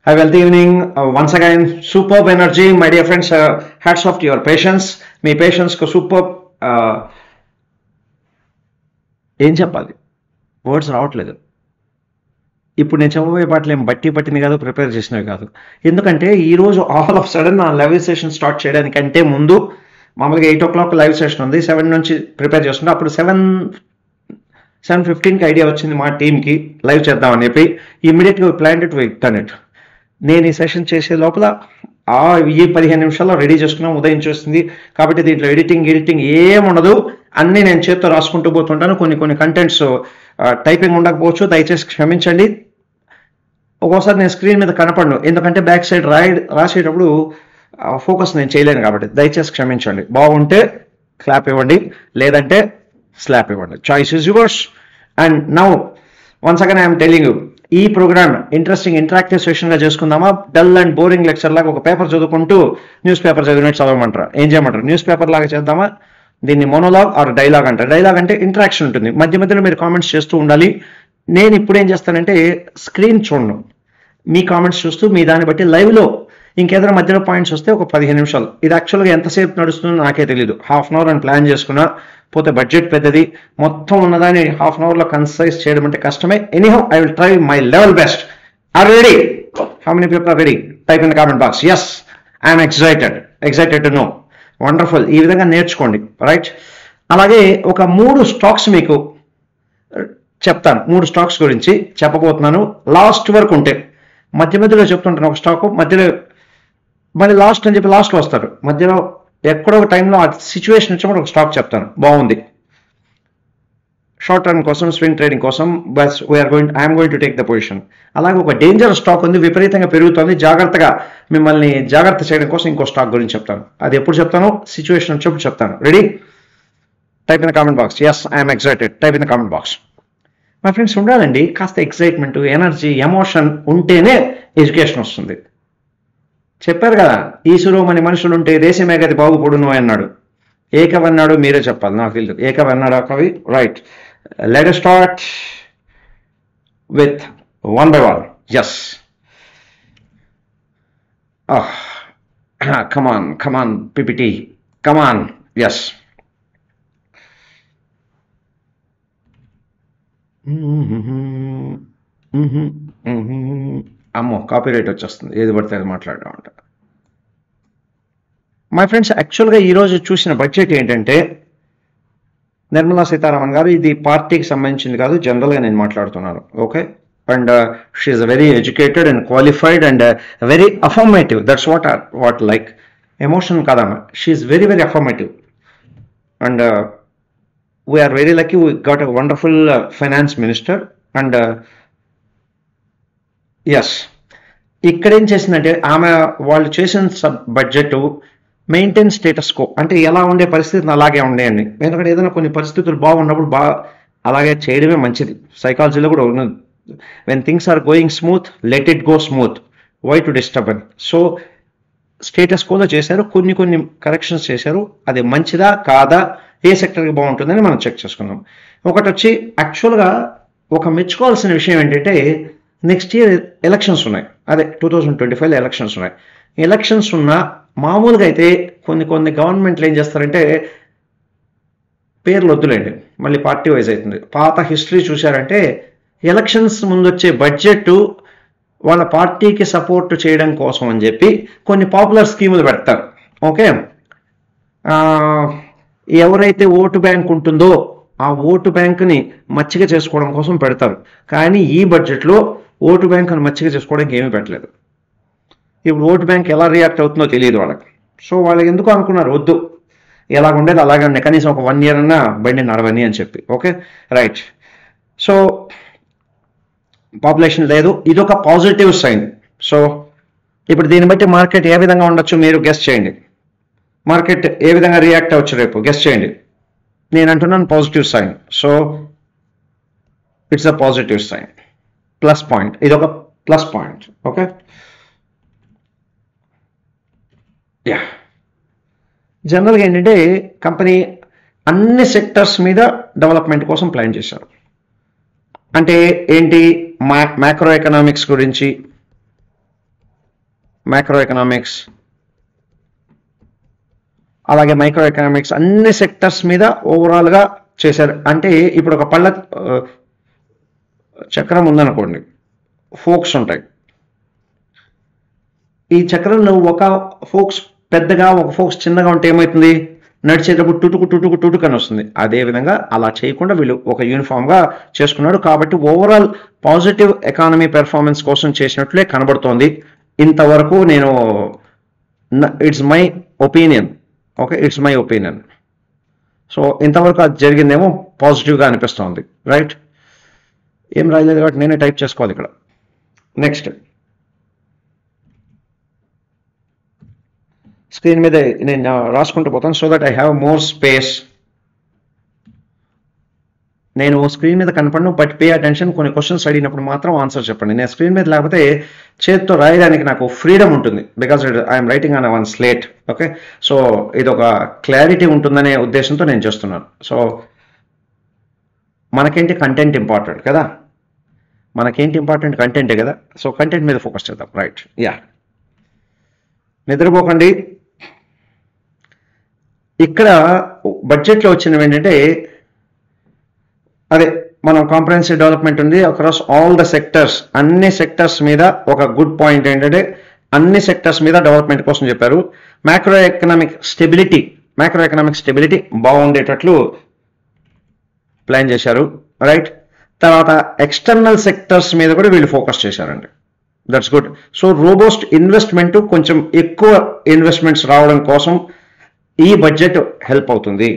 Hi, wealthy evening. Once again, superb energy, my dear friends. Hats off to your patience. Me patience కు super. ఏం చెప్పాలి, words రావట్లేదు. ఇప్పుడు నేను చెప్పబోయే పాటలు ఏం పట్టింది కాదు, ప్రిపేర్ చేసినవి కాదు. ఎందుకంటే ఈరోజు ఆల్ ఆఫ్ సడన్ నా లైవ్ సెషన్ స్టార్ట్ చేయడానికంటే ముందు మామూలుగా 8 o'clock లైవ్ సెషన్ ఉంది. 7 నుంచి ప్రిపేర్ చేస్తుంటే అప్పుడు 7:15కి ఐడియా వచ్చింది మా టీంకి లైవ్ చేద్దామని చెప్పి. ఇమ్మీడియట్గా plan it with turn it. నేను ఈ సెషన్ చేసే లోపల ఈ 15 నిమిషాల్లో రెడీ చేసుకున్నాం. ఉదయం చూస్తుంది కాబట్టి దీంట్లో ఎడిటింగ్ ఏముండదు, అన్నీ నేను చేత్తో రాసుకుంటూ పోతుంటాను. కొన్ని కంటెంట్స్ టైపింగ్ ఉండకపోవచ్చు, దయచేసి క్షమించండి. ఒక్కోసారి నేను స్క్రీన్ మీద కనపడను, ఎందుకంటే బ్యాక్ సైడ్ రాసేటప్పుడు ఫోకస్ నేను చేయలేను కాబట్టి దయచేసి క్షమించండి. బాగుంటే క్లాప్ ఇవ్వండి, లేదంటే స్లాప్ ఇవ్వండి. Choice is yours. And now once again I'm telling you, ఈ ప్రోగ్రామ్ ఇంట్రెస్టింగ్ ఇంటరాక్టివ్ సెషన్గా చేసుకుందామా? డల్ అండ్ బోరింగ్ లెక్చర్ లాగా ఒక పేపర్ చదువుకుంటూ న్యూస్ పేపర్ చదివినట్టు చదవమంటారా? ఏం చేయమంటారు? న్యూస్ పేపర్ లాగా చేద్దామా? దీన్ని మోనోలాగ్ ఆర్ డైలాగ్ అంటారు. డైలాగ్ అంటే ఇంటరాక్షన్ ఉంటుంది, మధ్య మధ్యలో మీరు కామెంట్స్ చేస్తూ ఉండాలి. నేను ఇప్పుడు ఏం చేస్తానంటే స్క్రీన్ చూడను, మీ కామెంట్స్ చూస్తూ మీ దాన్ని బట్టి లైవ్లో ఇంకేదైనా మధ్యలో పాయింట్స్ వస్తే ఒక 15 నిమిషాలు. ఇది యాక్చువల్గా ఎంతసేపు నడుస్తుందో నాకే తెలియదు. ½ అవర్ అని ప్లాన్ చేసుకున్నా, పోతే బడ్జెట్ పెద్దది, మొత్తం ఉన్నదాన్ని ½ అవర్లో కన్సైజ్ చేయడం అంటే కష్టమే. Anyhow I will try my level best. Are ready? How many people are ready? Type in the comment box. Yes, I'm excited to know. Wonderful. ఈ విధంగా నేర్చుకోండి, రైట్? అలాగే ఒక 3 స్టాక్స్ మీకు చెప్తాను. 3 స్టాక్స్ గురించి చెప్పబోతున్నాను. లాస్ట్ వరకు ఉంటే మధ్య మధ్యలో చెప్తుంటాను ఒక స్టాక్, మధ్యలో మళ్ళీ లాస్ట్ అని చెప్పి లాస్ట్లో వస్తారు. మధ్యలో ఎక్కడో ఒక టైంలో ఆ సిచ్యువేషన్ వచ్చినప్పుడు ఒక స్టాక్ చెప్తాను. బాగుంది. షార్ట్ టర్మ్ కోసం, స్వింగ్ ట్రేడింగ్ కోసం bus I'm going to take the position. అలాగే ఒక డేంజర్ స్టాక్ ఉంది, విపరీతంగా పెరుగుతుంది, జాగ్రత్తగా మిమ్మల్ని జాగ్రత్త చేయడం కోసం ఇంకో స్టాక్ గురించి చెప్తాను. అది ఎప్పుడు చెప్తాను? సిచ్యువేషన్ వచ్చినప్పుడు చెప్తాను. Ready? Type in the comment box. Yes, I'm excited. Type in the comment box. మా ఫ్రెండ్స్, ఉండాలండి కాస్త ఎక్సైట్మెంట్, ఎనర్జీ, ఎమోషన్ ఉంటేనే ఎడ్యుకేషన్ వస్తుంది. చెప్పారు కదా, ఈశ్వరోమని మనుషులు ఉంటే దేశమే గది బాగుపడును అన్నాడు. ఏ కవి అన్నాడు? మీరే చెప్పాలి, నాకు తెలియదు. ఏ కవి అన్నాడు ఆ కవి? Right. Let us start with one by one. Yes. Come on, PPT. Come on. Yes. అమ్మో, కాపీరైట్ వచ్చేస్తుంది ఏది పడితే అది మాట్లాడడం అంట. మై ఫ్రెండ్స్, యాక్చువల్గా ఈరోజు చూసిన బడ్జెట్ ఏంటంటే, నిర్మలా సీతారామన్ గారు, ఇది పార్టీకి సంబంధించింది కాదు, జనరల్గా నేను మాట్లాడుతున్నాను. Okay. And she's very educated and qualified and very affirmative. That's what like emotion కాదమ్మా. She's very affirmative. And we're very lucky, we got a wonderful finance minister. And yes, ఇక్కడేం చేసిందంటే ఆమె వాళ్ళు చేసిన బడ్జెట్ మెయింటైన్ స్టేటస్ కో, అంటే ఎలా ఉండే పరిస్థితిని అలాగే ఉండేయండి. ఎందుకంటే ఏదైనా కొన్ని పరిస్థితులు బాగున్నప్పుడు అలాగే చేయడమే మంచిది. సైకాలజీలో కూడా ఉన్నది, when things are going smooth, let it go smooth, why to disturb అని. సో స్టేటస్ కోలో చేశారు, కొన్ని కరెక్షన్స్ చేశారు. అది మంచిదా కాదా, ఏ సెక్టర్కి బాగుంటుందని మనం చెక్ చేసుకుందాం. ఒకటి వచ్చి యాక్చువల్గా ఒక మెచ్చుకోవాల్సిన విషయం ఏంటంటే, నెక్స్ట్ ఇయర్ ఎలక్షన్స్ ఉన్నాయి. అదే 2025లో ఎలక్షన్స్ ఉన్నాయి. ఎలక్షన్స్ ఉన్నా మామూలుగా అయితే కొన్ని గవర్నమెంట్లు ఏం చేస్తారంటే, పేర్లు వద్దులేండి, మళ్ళీ పార్టీ వైజ్ అవుతుంది. పాత హిస్టరీ చూశారంటే ఎలక్షన్స్ ముందు వచ్చే బడ్జెట్ వాళ్ళ పార్టీకి సపోర్ట్ చేయడం కోసం అని చెప్పి కొన్ని పాపులర్ స్కీములు పెడతారు. ఓకే. ఎవరైతే ఓటు బ్యాంక్ ఉంటుందో ఆ ఓటు బ్యాంకుని మచ్చిక చేసుకోవడం కోసం పెడతారు. కానీ ఈ బడ్జెట్లో ఓటు బ్యాంకుని మచ్చిక చేసుకోవడానికి ఏమీ పెట్టలేదు. ఇప్పుడు ఓటు బ్యాంక్ ఎలా రియాక్ట్ అవుతుందో తెలియదు వాళ్ళకి. సో వాళ్ళు ఎందుకు అనుకున్నారు, వద్దు, ఎలాగ ఉండేది అలాగే ఉండే, కనీసం ఒక 1 year అన్నా బండి నడవని అని చెప్పి. Okay, right. సో పాపులేషన్ లేదు, ఇదొక పాజిటివ్ సైన్. సో ఇప్పుడు దీన్ని బట్టి మార్కెట్ ఏ విధంగా ఉండొచ్చు మీరు గెస్ చేయండి. మార్కెట్ ఏ విధంగా రియాక్ట్ అవ్వచ్చు రేపు గెస్ చేయండి. నేను అంటున్నాను positive sign. So it's a positive sign, plus point. ఇది ఒక ప్లస్ పాయింట్. ఓకే. యా, జనరల్గా ఏంటంటే కంపెనీ అన్ని సెక్టర్స్ మీద డెవలప్మెంట్ కోసం ప్లాన్ చేశారు. అంటే ఏంటి, మ్యాక్రో ఎకనామిక్స్ గురించి, మ్యాక్రో ఎకనామిక్స్, అలాగే మైక్రో ఎకనామిక్స్, అన్ని సెక్టర్స్ మీద ఓవరాల్గా చేశారు. అంటే ఇప్పుడు ఒక పళ్ళ చక్రం ఉందనుకోండి, ఫోక్స్ ఉంటాయి. ఈ చక్రంలో ఒక ఫోక్స్ పెద్దగా ఒక ఫోక్స్ చిన్నగా ఉంటే ఏమవుతుంది, నడిచేటప్పుడు టుటుకు టుటుకు టుటుకు అని వస్తుంది. అదేవిధంగా అలా చేయకుండా వీళ్ళు ఒక యూనిఫామ్గా చేసుకున్నాడు. కాబట్టి ఓవరాల్ పాజిటివ్ ఎకానమీ పెర్ఫార్మెన్స్ కోసం చేసినట్లే కనబడుతోంది. ఇంతవరకు నేను it's my opinion, okay, it's my opinion. So ఇంతవరకు అది జరిగిందేమో పాజిటివ్గా అనిపిస్తోంది, రైట్. ఏం రాయలేదు కాబట్టి నేనే టైప్ చేసుకోవాలి ఇక్కడ. నెక్స్ట్ స్క్రీన్ మీద నేను రాసుకుంటూ పోతాను so that I have more space. నేను స్క్రీన్ మీద కనపడను, బట్ పే అటెన్షన్. కొన్ని క్వశ్చన్స్ అడిగినప్పుడు మాత్రం ఆన్సర్ చెప్పండి. నేను స్క్రీన్ మీద లేకపోతే చేతితో రాయడానికి నాకు ఫ్రీడమ్ ఉంటుంది, because I'm writing on one slate, okay. So ఇది ఒక క్లారిటీ ఉంటుందనే ఉద్దేశంతో నేను చేస్తున్నాను. సో మనకేంటి, కంటెంట్ ఇంపార్టెంట్ కదా, మనకేంటి ఇంపార్టెంట్, కంటెంటే కదా. సో కంటెంట్ మీద ఫోకస్ చేద్దాం, రైట్. యా, నిద్రపోకండి. ఇక్కడ బడ్జెట్లో వచ్చినవి ఏంటంటే, అదే మనం కాంప్రహెన్సివ్ డెవలప్మెంట్ ఉంది అక్రాస్ ఆల్ ద సెక్టర్స్. అన్ని సెక్టర్స్ మీద ఒక గుడ్ పాయింట్ ఏంటంటే అన్ని సెక్టర్స్ మీద డెవలప్మెంట్ కోసం చెప్పారు. మ్యాక్రో ఎకనామిక్ స్టెబిలిటీ బాగుండేటట్లు ప్లాన్ చేశారు, రైట్. తర్వాత ఎక్స్టర్నల్ సెక్టర్స్ మీద కూడా వీళ్ళు ఫోకస్ చేశారండి, that's good. So robust investment, కొంచెం ఎక్కువ ఇన్వెస్ట్మెంట్స్ రావడం కోసం ఈ బడ్జెట్ హెల్ప్ అవుతుంది.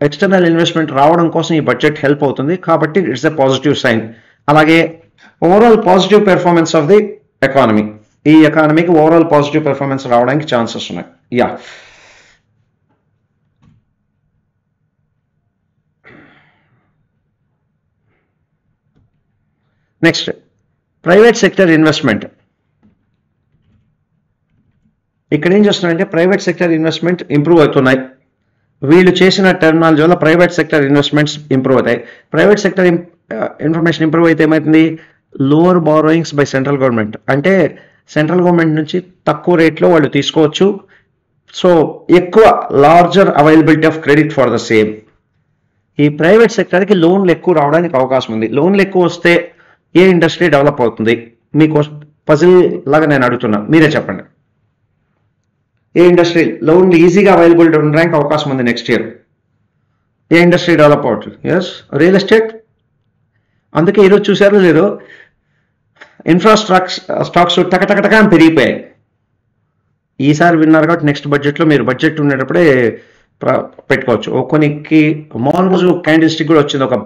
ఎక్స్టర్నల్ ఇన్వెస్ట్మెంట్ రావడం కోసం ఈ బడ్జెట్ హెల్ప్ అవుతుంది, కాబట్టి ఇట్స్ ఎ పాజిటివ్ సైన్. అలాగే overall positive performance of the economy, ఈ ఎకానమీకి ఓవరాల్ పాజిటివ్ పెర్ఫార్మెన్స్ రావడానికి ఛాన్సెస్ ఉన్నాయి. Yeah, next private sector investment. ఇక్కడ ఏం చేస్తున్నారంటే ప్రైవేట్ సెక్టర్ ఇన్వెస్ట్మెంట్ ఇంప్రూవ్ అవుతున్నాయి. వీళ్ళు చేసిన టెర్మినాలజీ వల్ల ప్రైవేట్ సెక్టర్ ఇన్వెస్ట్మెంట్స్ ఇంప్రూవ్ అవుతాయి. ప్రైవేట్ సెక్టర్ ఇన్ఫర్మేషన్ ఇంప్రూవ్ అయితే ఏమవుతుంది, lower borrowings by central government. అంటే సెంట్రల్ గవర్నమెంట్ నుంచి తక్కువ రేట్లో వాళ్ళు తీసుకోవచ్చు. సో ఎక్కువ larger availability of credit for the same. ఈ ప్రైవేట్ సెక్టర్కి లోన్లు ఎక్కువ రావడానికి అవకాశం ఉంది. లోన్లు ఎక్కువ వస్తే ఏ ఇండస్ట్రీ డెవలప్ అవుతుంది, మీకు పజిల్ లాగా నేను అడుగుతున్నా, మీరే చెప్పండి. ఏ ఇండస్ట్రీ లోన్లు ఈజీగా అవైలబుల్ ఉండడానికి అవకాశం ఉంది నెక్స్ట్ ఇయర్? ఏ ఇండస్ట్రీ డెవలప్ అవుతుంది? Yes, real estate. అందుకే ఈరోజు చూసారో లేదో స్టాక్స్ టకటకటక అని పెరిగిపోయాయి. ఈసారి విన్నారు కాబట్టి నెక్స్ట్ బడ్జెట్లో మీరు బడ్జెట్ ఉండేటప్పుడే పెట్టుకోవచ్చు. కొన్నికి మాల్రోజు క్యాండిల్ స్టిక్ కూడా వచ్చింది, ఒక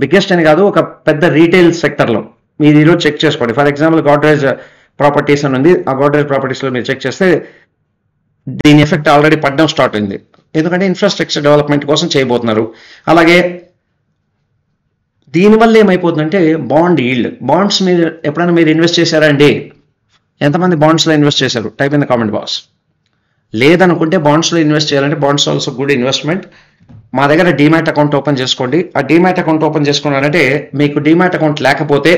బిగ్గెస్ట్ అని కాదు, ఒక పెద్ద రీటైల్ సెక్టర్లో. మీరు ఈరోజు చెక్ చేసుకోండి. ఫర్ ఎగ్జాంపుల్ గోడ్రేజ్ ప్రాపర్టీస్ అని ఉంది, ఆ గోడ్రేజ్ ప్రాపర్టీస్లో మీరు చెక్ చేస్తే దీని ఎఫెక్ట్ ఆల్రెడీ పడడం స్టార్ట్ అయింది, ఎందుకంటే ఇన్ఫ్రాస్ట్రక్చర్ డెవలప్మెంట్ కోసం చేయబోతున్నారు. అలాగే దీనివల్ల ఏమైపోతుందంటే బాండ్ ఈల్డ్, బాండ్స్ మీద ఎప్పుడైనా మీరు ఇన్వెస్ట్ చేశారా అండి? ఎంతమంది బాండ్స్లో ఇన్వెస్ట్ చేశారు? Type in the comment box. లేదనుకుంటే బాండ్స్లో ఇన్వెస్ట్ చేయాలంటే బాండ్స్ ఆల్సో గుడ్ ఇన్వెస్ట్మెంట్. మా దగ్గర డీమ్యాట్ అకౌంట్ ఓపెన్ చేసుకోండి. ఆ డీమ్యాట్ అకౌంట్ ఓపెన్ చేసుకున్నారంటే మీకు డీమ్యాట్ అకౌంట్ లేకపోతే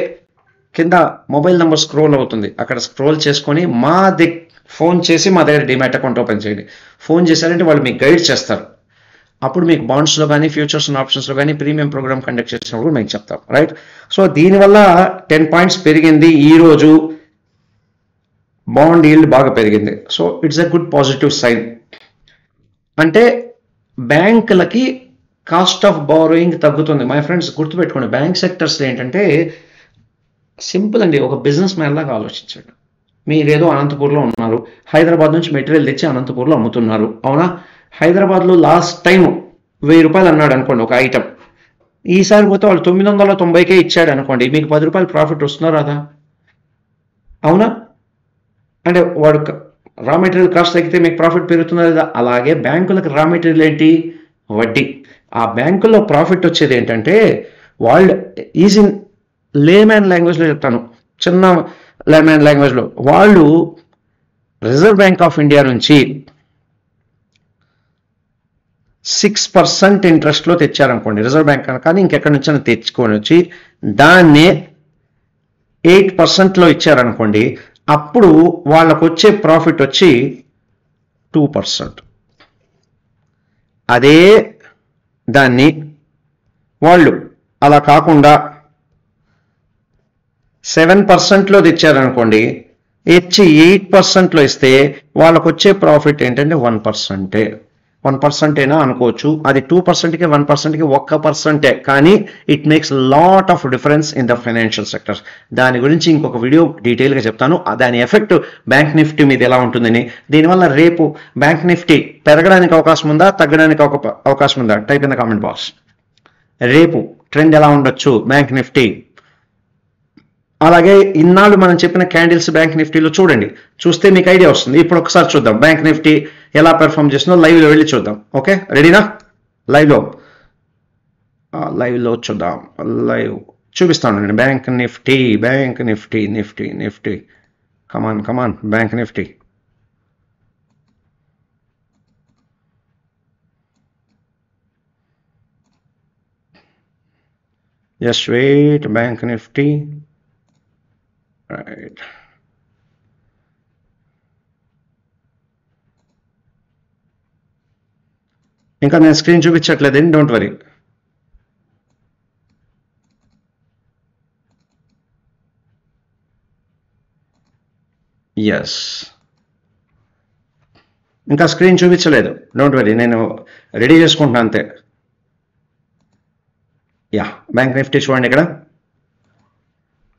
కింద మొబైల్ నెంబర్ స్క్రోల్ అవుతుంది, అక్కడ స్క్రోల్ చేసుకొని ఫోన్ చేసి మా దగ్గర డీమ్యాట్ అకౌంట్ ఓపెన్ చేయండి. ఫోన్ చేశారంటే వాళ్ళు మీకు గైడ్ చేస్తారు. అప్పుడు మీకు బాండ్స్లో కానీ ఫ్యూచర్స్ అండ్ ఆప్షన్స్లో కానీ ప్రీమియం ప్రోగ్రామ్ కండక్ట్ చేసినప్పుడు మీకు చెప్తాం, రైట్. సో దీనివల్ల 10 పాయింట్స్ పెరిగింది ఈరోజు, బాండ్ ఈల్డ్ బాగా పెరిగింది. So it's a good positive sign. అంటే బ్యాంకులకి కాస్ట్ ఆఫ్ బారోయింగ్ తగ్గుతుంది. మై ఫ్రెండ్స్ గుర్తుపెట్టుకోండి, బ్యాంక్ సెక్టర్స్ ఏంటంటే సింపుల్ అండి. ఒక బిజినెస్ మ్యాన్ లాగా ఆలోచించండి. మీరేదో అనంతపూర్లో ఉన్నారు, హైదరాబాద్ నుంచి మెటీరియల్ తెచ్చి అనంతపూర్లో అమ్ముతున్నారు, అవునా? హైదరాబాద్లో లాస్ట్ టైం 1000 రూపాయలు అన్నాడు అనుకోండి ఒక ఐటమ్, ఈసారి పోతే వాళ్ళు 990కే ఇచ్చాడు అనుకోండి, మీకు 10 రూపాయలు ప్రాఫిట్ వస్తుందా రాదా? అవునా? అంటే వాడు రా మెటీరియల్ కాస్ట్ తగ్గితే మీకు ప్రాఫిట్ పెరుగుతుందా లేదా? అలాగే బ్యాంకులకు రా మెటీరియల్ ఏంటి? వడ్డీ. ఆ బ్యాంకుల్లో ప్రాఫిట్ వచ్చేది ఏంటంటే వాళ్ళు ఈజీ లేమ్యాన్ లాంగ్వేజ్లో చెప్తాను, చిన్న లేమ్యాన్ లాంగ్వేజ్లో, వాళ్ళు రిజర్వ్ బ్యాంక్ ఆఫ్ ఇండియా నుంచి 6% ఇంట్రెస్ట్లో తెచ్చారనుకోండి రిజర్వ్ బ్యాంక్, కానీ ఇంకెక్కడి నుంచి తెచ్చుకొని వచ్చి దాన్నే 8%లో ఇచ్చారనుకోండి, అప్పుడు వాళ్ళకు వచ్చే ప్రాఫిట్ వచ్చి 2%. అదే దాన్ని వాళ్ళు అలా కాకుండా 7%లో తెచ్చారనుకోండి, 8%లో ఇస్తే వాళ్ళకు వచ్చే ప్రాఫిట్ ఏంటంటే 1%. 1%ఏనా అనుకోవచ్చు. అది 2%కి 1%కి 1%, కానీ it makes lot of difference in the financial sector. దాని గురించి ఇంకొక వీడియో డీటెయిల్గా చెప్తాను. దాని ఎఫెక్ట్ బ్యాంక్ నిఫ్టీ మీద ఎలా ఉంటుందని. దీనివల్ల రేపు బ్యాంక్ నిఫ్టీ పెరగడానికి అవకాశం ఉందా, తగ్గడానికి అవకాశం ఉందా? Type in the comment box. రేపు ట్రెండ్ ఎలా ఉండొచ్చు బ్యాంక్ నిఫ్టీ. అలాగే ఇన్నాళ్ళు మనం చెప్పిన క్యాండిల్స్ బ్యాంక్ నిఫ్టీలో చూడండి, చూస్తే మీకు ఐడియా వస్తుంది. ఇప్పుడు ఒకసారి చూద్దాం బ్యాంక్ నిఫ్టీ ఎలా పెర్ఫామ్ చేస్తుందో లైవ్లో వెళ్ళి చూద్దాం. ఓకే, రెడీనా? లైవ్లో చూద్దాం. లైవ్ చూపిస్తాను నేను. Bank Nifty come on bank Nifty. Just wait. Bank Nifty right. ఇంకా నేను స్క్రీన్ చూపించట్లేదండి, డోంట్ వరీ. ఎస్, ఇంకా స్క్రీన్ చూపించలేదు, డోంట్ వరీ, నేను రెడీ చేసుకుంటున్నాను అంతే. యా, బ్యాంక్ నిఫ్టీ చూడండి. ఇక్కడ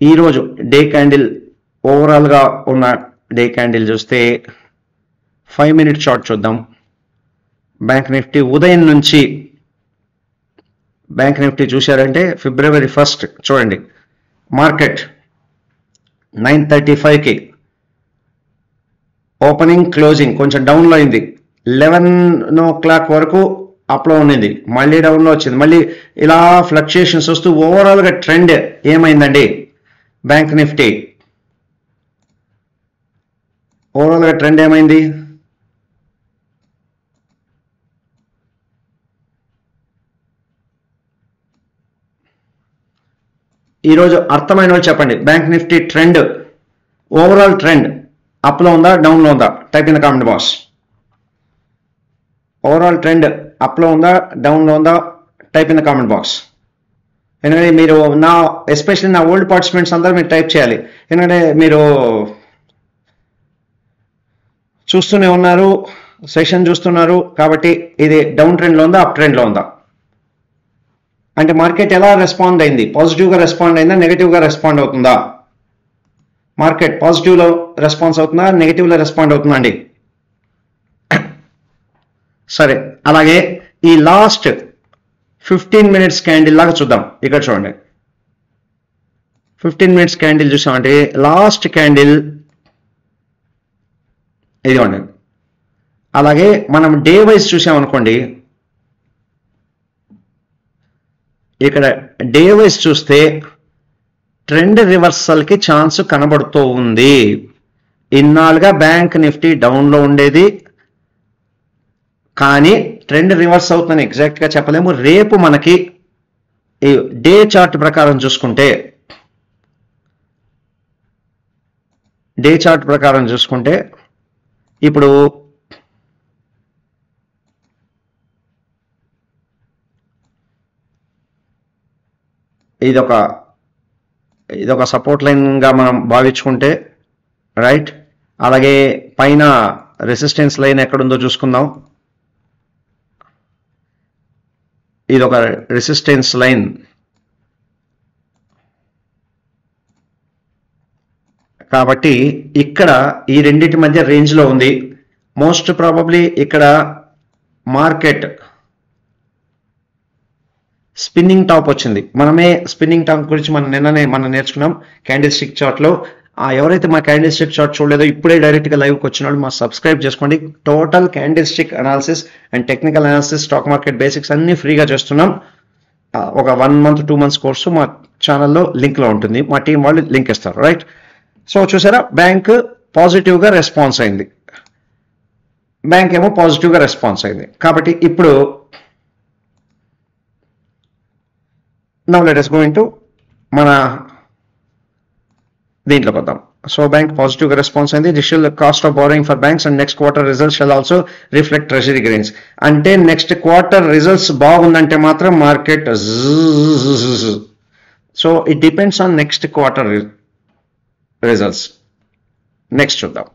ఈరోజు డే క్యాండిల్, ఓవరాల్గా ఉన్న డే క్యాండిల్ చూస్తే 5 మినిట్ చార్ట్ చూద్దాం. బ్యాంక్ నిఫ్టీ ఉదయం నుంచి బ్యాంక్ నిఫ్టీ చూశారంటే February 1st చూడండి, మార్కెట్ 9:35కి ఓపెనింగ్ క్లోజింగ్ కొంచెం డౌన్లో అయింది. 11 o'clock వరకు అప్లో ఉండింది, మళ్ళీ డౌన్లో వచ్చింది. మళ్ళీ ఇలా ఫ్లక్చుయేషన్స్ వస్తూ ఓవరాల్గా ట్రెండ్ ఏమైందండి బ్యాంక్ నిఫ్టీ? ఓవరాల్గా ట్రెండ్ ఏమైంది? ఈరోజు అర్థమైన వాళ్ళు చెప్పండి. Bank Nifty trend, overall trend అప్లో ఉందా, డౌన్లో ఉందా? Type in the comment box. Overall trend అప్లో ఉందా, డౌన్లో ఉందా? Type in the comment box. ఎందుకంటే మీరు ఎస్పెషల్లీ నా ఓల్డ్ పార్టిసిపెంట్స్ అందరూ మీరు టైప్ చేయాలి. ఎందుకంటే మీరు చూస్తూనే ఉన్నారు, సెషన్ చూస్తున్నారు, కాబట్టి ఇది డౌన్ ట్రెండ్లో ఉందా, అప్ ట్రెండ్లో ఉందా? అంటే మార్కెట్ ఎలా రెస్పాండ్ అయింది? పాజిటివ్గా రెస్పాండ్ అయిందా, నెగిటివ్గా రెస్పాండ్ అవుతుందా? మార్కెట్ పాజిటివ్లో రెస్పాన్స్ అవుతుందా, నెగిటివ్లో రెస్పాండ్ అవుతుందా అండి? సరే, అలాగే ఈ లాస్ట్ 15 minutes క్యాండిల్ లాగా చూద్దాం. ఇక్కడ చూడండి, 15 minutes క్యాండిల్ చూసామంటే లాస్ట్ క్యాండిల్ ఇదిగోండి. అలాగే మనం డే వైజ్ చూసామనుకోండి, ఇక్కడ డే వైజ్ చూస్తే ట్రెండ్ రివర్సల్కి ఛాన్స్ కనబడుతూ ఉంది. ఇన్నాళ్ళుగా బ్యాంక్ నిఫ్టీ డౌన్లో ఉండేది, కానీ ట్రెండ్ రివర్స్ అవుతుందని ఎగ్జాక్ట్గా చెప్పలేము. రేపు మనకి ఈ డే చార్ట్ ప్రకారం చూసుకుంటే ఇప్పుడు ఇదొక సపోర్ట్ లైన్గా మనం భావించుకుంటే రైట్. అలాగే పైన రెసిస్టెన్స్ లైన్ ఎక్కడుందో చూసుకుందాం. ఇదొక రెసిస్టెన్స్ లైన్, కాబట్టి ఇక్కడ ఈ రెండింటి మధ్య రేంజ్లో ఉంది. మోస్ట్ ప్రాబబ్లీ ఇక్కడ మార్కెట్ స్పిన్నింగ్ టాప్ వచ్చింది. మనమే స్పిన్నింగ్ టాప్ గురించి మనం నేర్చుకున్నాం క్యాండిల్ స్టిక్ చార్ట్లో. ఎవరైతే మా క్యాండిల్ స్టిక్ చార్ట్ చూడలేదో ఇప్పుడే డైరెక్ట్గా లైవ్కి వచ్చినాడు మా సబ్స్క్రైబ్ చేసుకోండి. Total candle stick analysis and technical analysis, stock market basics అన్ని ఫ్రీగా చేస్తున్నాం. ఒక 1 month 2 months కోర్సు మా ఛానల్లో లింక్లో ఉంటుంది, మా టీం వాళ్ళు లింక్ ఇస్తారు రైట్. సో చూసారా, బ్యాంక్ పాజిటివ్గా రెస్పాన్స్ అయింది, బ్యాంక్ ఏమో పాజిటివ్గా రెస్పాన్స్ అయింది. కాబట్టి ఇప్పుడు now let us go into మన దీంట్లోకి వద్దాం. సో బ్యాంక్ పాజిటివ్గా రెస్పాన్స్ అయింది. Digital cost of borrowing for banks and next quarter results shall also reflect treasury gains. అంటే నెక్స్ట్ క్వార్టర్ రిజల్ట్స్ బాగుందంటే మాత్రం market so it depends on next quarter results. Next చూద్దాం.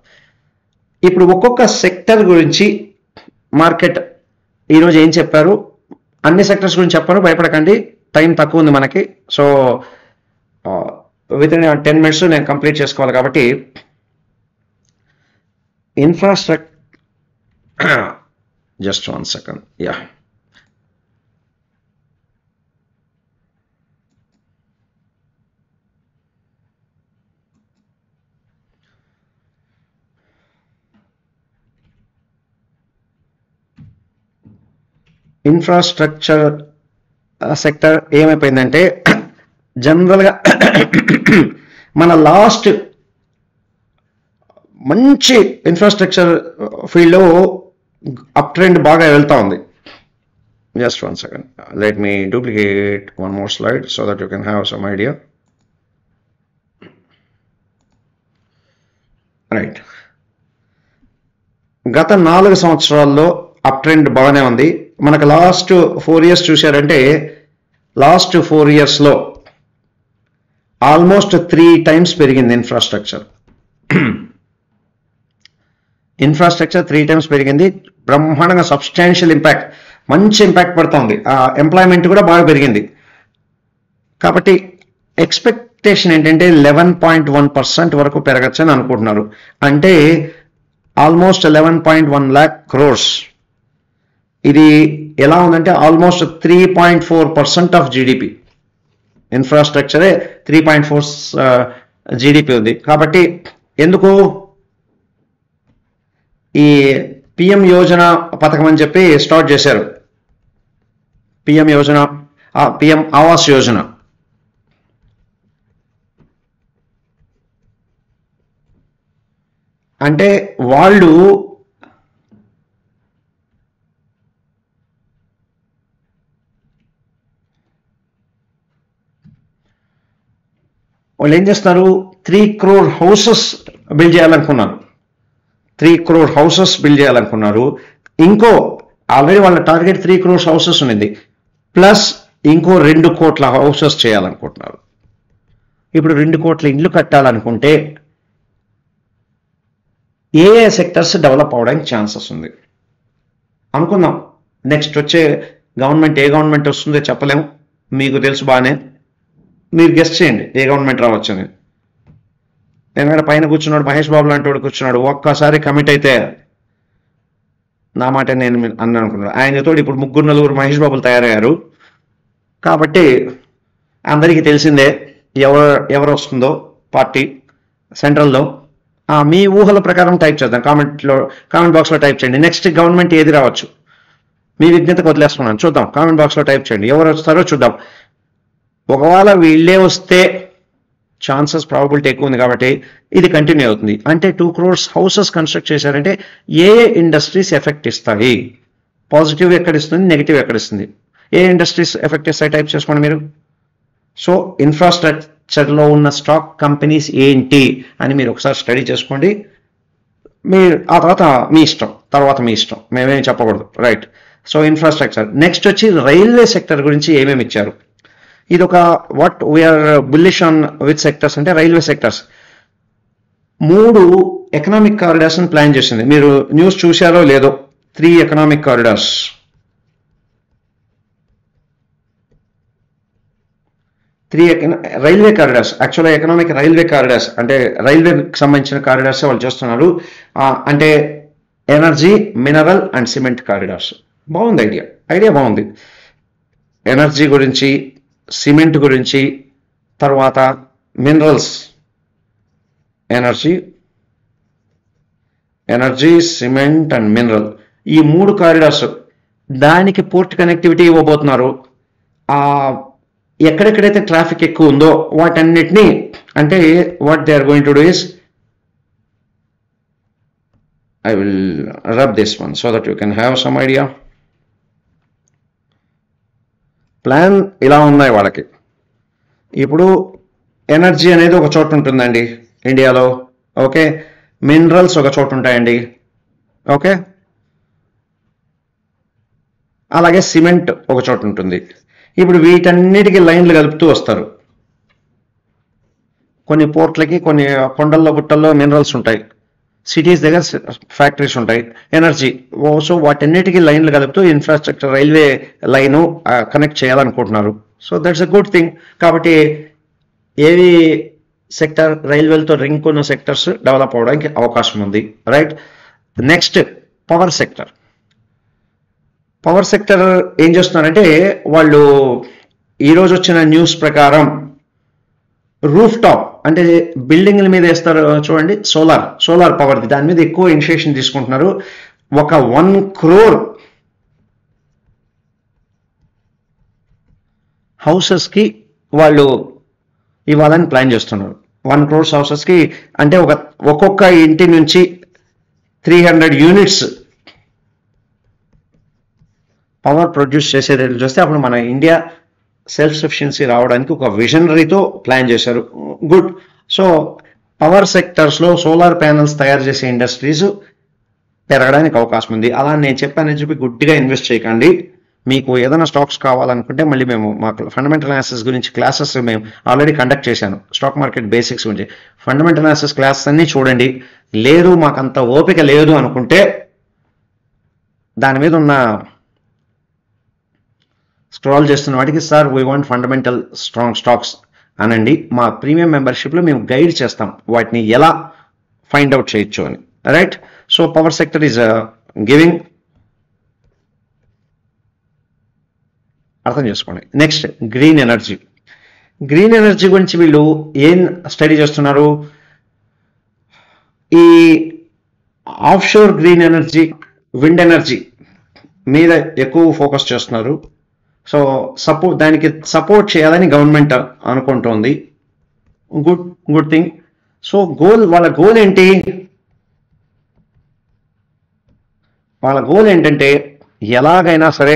ఇప్పుడు ఒక్కొక్క సెక్టర్ గురించి market ఈరోజు ఏం చెప్పారు, అన్ని సెక్టర్స్ గురించి చెప్పారు, భయపడకండి, టైం తక్కువ ఉంది మనకి. సో విత్ ఇన్ 10 minutes నేను కంప్లీట్ చేసుకోవాలి కాబట్టి infrastructure just 1 second. Yeah, infrastructure sector ఏమైపోయిందంటే జనరల్గా మన లాస్ట్ మంచి ఇన్ఫ్రాస్ట్రక్చర్ ఫీల్డ్లో అప్ ట్రెండ్ బాగా వెళ్తా ఉంది. Just 1 second, let me duplicate 1 more slide so that you can have some idea. Right, గత 4 సంవత్సరాల్లో అప్ ట్రెండ్ బాగానే ఉంది. మనకు లాస్ట్ 4 years చూశారంటే లాస్ట్ 4 yearsలో ఆల్మోస్ట్ 3 times పెరిగింది ఇన్ఫ్రాస్ట్రక్చర్. 3 times పెరిగింది. బ్రహ్మాండంగా సబ్స్టాన్షియల్ ఇంపాక్ట్, మంచి ఇంపాక్ట్ పడుతుంది. ఎంప్లాయ్మెంట్ కూడా బాగా పెరిగింది. కాబట్టి ఎక్స్పెక్టేషన్ ఏంటంటే 11.1% వరకు పెరగచ్చని అనుకుంటున్నారు. అంటే ఆల్మోస్ట్ 11.1 lakh crores. ఇది ఎలా ఉందంటే ఆల్మోస్ట్ 3.4% ఆఫ్ జీడిపి. ఇన్ఫ్రాస్ట్రక్చరే 3.4 జీడిపి ఉంది. కాబట్టి ఎందుకు ఈ పిఎం యోజన పథకం అని చెప్పి స్టార్ట్ చేశారు. PM Yojana, PM Awas Yojana. అంటే వాళ్ళు ఏం చేస్తున్నారు, 3 crore houses బిల్డ్ చేయాలనుకున్నారు. 3 crore houses బిల్డ్ చేయాలనుకున్నారు. ఇంకో ఆల్రెడీ వాళ్ళ టార్గెట్ 3 crore houses ఉన్నది, ప్లస్ ఇంకో 2 కోట్ల హౌసెస్ చేయాలనుకుంటున్నారు. ఇప్పుడు 2 కోట్ల ఇండ్లు కట్టాలనుకుంటే ఏ సెక్టర్స్ డెవలప్ అవడానికి ఛాన్సెస్ ఉంది అనుకుందాం. నెక్స్ట్ వచ్చే గవర్నమెంట్ ఏ గవర్నమెంట్ వస్తుందో చెప్పలేము, మీకు తెలుసు బాగానే. మీరు గెస్ట్ చేయండి ఏ గవర్నమెంట్ రావచ్చని. ఎందుకంటే పైన కూర్చున్నాడు మహేష్ బాబు లాంటి వాడు కూర్చున్నాడు, ఒక్కసారి కమిట్ అయితే నా మాట నేను అన్నాను అనుకున్నాను. ఆయనతో ఇప్పుడు 3-4 మహేష్ బాబులు తయారయ్యారు. కాబట్టి అందరికీ తెలిసిందే ఎవరు వస్తుందో పార్టీ సెంట్రల్లో. మీ ఊహల ప్రకారం టైప్ చేద్దాం, కామెంట్ బాక్స్లో టైప్ చేయండి. నెక్స్ట్ గవర్నమెంట్ ఏది రావచ్చు మీ విజ్ఞతకు వదిలేస్తున్నాను, చూద్దాం. కామెంట్ బాక్స్లో టైప్ చేయండి ఎవరు వస్తారో చూద్దాం. ఒకవేళ వీళ్ళే వస్తే ఛాన్సెస్ ప్రాబబిలిటీ ఎక్కువ ఉంది కాబట్టి ఇది కంటిన్యూ అవుతుంది. అంటే 2 crore houses కన్స్ట్రక్ట్ చేశారంటే ఏ ఇండస్ట్రీస్ ఎఫెక్ట్ ఇస్తాయి, పాజిటివ్ ఎక్కడ ఇస్తుంది, నెగిటివ్ ఎక్కడ ఇస్తుంది, ఏ ఇండస్ట్రీస్ ఎఫెక్ట్ ఇస్తాయి టైప్ చేసుకోండి మీరు. సో ఇన్ఫ్రాస్ట్రక్చర్లో ఉన్న స్టాక్ కంపెనీస్ ఏంటి అని మీరు ఒకసారి స్టడీ చేసుకోండి. మీరు ఆ తర్వాత మీ ఇష్టం, మేమేం చెప్పకూడదు. Right, so infrastructure. నెక్స్ట్ వచ్చి రైల్వే సెక్టర్ గురించి ఏమేమి ఇచ్చారు. ఇది ఒక what we're bullish on with sectors అంటే railway sectors. 3 economic corridors plan చేసింది. మీరు న్యూస్ చూశారో లేదో, 3 ఎకనామిక్ కారిడార్స్. రైల్వే కారిడార్స్, యాక్చువల్గా ఎకనామిక్ రైల్వే కారిడార్స్ అంటే రైల్వేకి సంబంధించిన కారిడార్స్ వాళ్ళు చేస్తున్నారు. అంటే energy, mineral and cement corridors. బాగుంది ఐడియా బాగుంది. ఎనర్జీ గురించి, సిమెంట్ గురించి, తర్వాత minerals, energy, cement and mineral, ఈ 3 కారిడార్స్. దానికి పోర్ట్ కనెక్టివిటీ ఇవ్వబోతున్నారు. ఎక్కడెక్కడైతే ట్రాఫిక్ ఎక్కువ ఉందో వాటన్నిటినీ, అంటే what they are going to do is, I will rub this one so that you can have some idea. Plan ఇలా ఉన్నాయి వాళ్ళకి. ఇప్పుడు ఎనర్జీ అనేది ఒక చోట ఉంటుందండి ఇండియాలో. ఓకే, మినరల్స్ ఒక చోట ఉంటాయండి. ఓకే, అలాగే సిమెంట్ ఒక చోట ఉంటుంది. ఇప్పుడు వీటన్నిటికీ లైన్లు కలుపుతూ వస్తారు. కొన్ని పోర్ట్లకి, కొన్ని కొండల్లో గుట్టల్లో మినరల్స్ ఉంటాయి, సిటీస్ దగ్గర ఫ్యాక్టరీస్ ఉంటాయి, ఎనర్జీ. సో వాటన్నిటికీ లైన్లు కలుపుతూ ఇన్ఫ్రాస్ట్రక్చర్, రైల్వే లైను కనెక్ట్ చేయాలనుకుంటున్నారు. So that's a good thing. కాబట్టి ఏవి సెక్టర్, రైల్వేలతో లింక్ ఉన్న సెక్టర్స్ డెవలప్ అవడానికి అవకాశం ఉంది. Right. Next power sector. Power sector ఏం చేస్తున్నారంటే, వాళ్ళు ఈరోజు వచ్చిన న్యూస్ ప్రకారం రూఫ్ టాప్ అంటే బిల్డింగ్ల మీద వేస్తారు చూడండి, సోలార్ పవర్ది, దాని మీద ఎక్కువ ఇనిషియేషన్ తీసుకుంటున్నారు. ఒక 1 crore హౌసెస్కి వాళ్ళు ఇవ్వాలని ప్లాన్ చేస్తున్నారు. 1 crore హౌసెస్కి అంటే ఒక్కొక్క ఇంటి నుంచి 300 యూనిట్స్ పవర్ ప్రొడ్యూస్ చేసేటట్లు చూస్తే అప్పుడు మన ఇండియా సెల్ఫ్ సఫిషియన్సీ రావడానికి ఒక విజనరీతో ప్లాన్ చేశారు. గుడ్. సో పవర్ సెక్టర్స్లో సోలార్ ప్యానల్స్ తయారు చేసే ఇండస్ట్రీస్ పెరగడానికి అవకాశం ఉంది. అలా నేను చెప్పానని చెప్పి గుడ్డిగా ఇన్వెస్ట్ చేయకండి. మీకు ఏదైనా స్టాక్స్ కావాలనుకుంటే మళ్ళీ మేము మాకు ఫండమెంటల్ అనాలిసిస్ గురించి క్లాసెస్ మేము ఆల్రెడీ కండక్ట్ చేశాను. స్టాక్ మార్కెట్ బేసిక్స్ గురించి ఫండమెంటల్ అనాలిసిస్ క్లాసెస్ అన్నీ చూడండి. లేదు మాకు అంత ఓపిక లేదు అనుకుంటే దాని మీద ఉన్న స్క్రాల్ చేస్తున్న వాటికి sir we want fundamental strong stocks అనండి. మా ప్రీమియం మెంబర్షిప్లో మేము గైడ్ చేస్తాం వాటిని ఎలా ఫైండ్ అవుట్ చేయొచ్చు అని. Right. So power sector is giving, అర్థం చేసుకోండి. Next green energy. Green energy గురించి వీళ్ళు ఏం స్టడీ చేస్తున్నారు? ఈ offshore green energy, wind energy మీద ఎక్కువ ఫోకస్ చేస్తున్నారు. సో దానికి సపోర్ట్ చేయాలని గవర్నమెంట్ అనుకుంటోంది. Good thing. సో వాళ్ళ గోల్ ఏంటి? వాళ్ళ గోల్ ఏంటంటే ఎలాగైనా సరే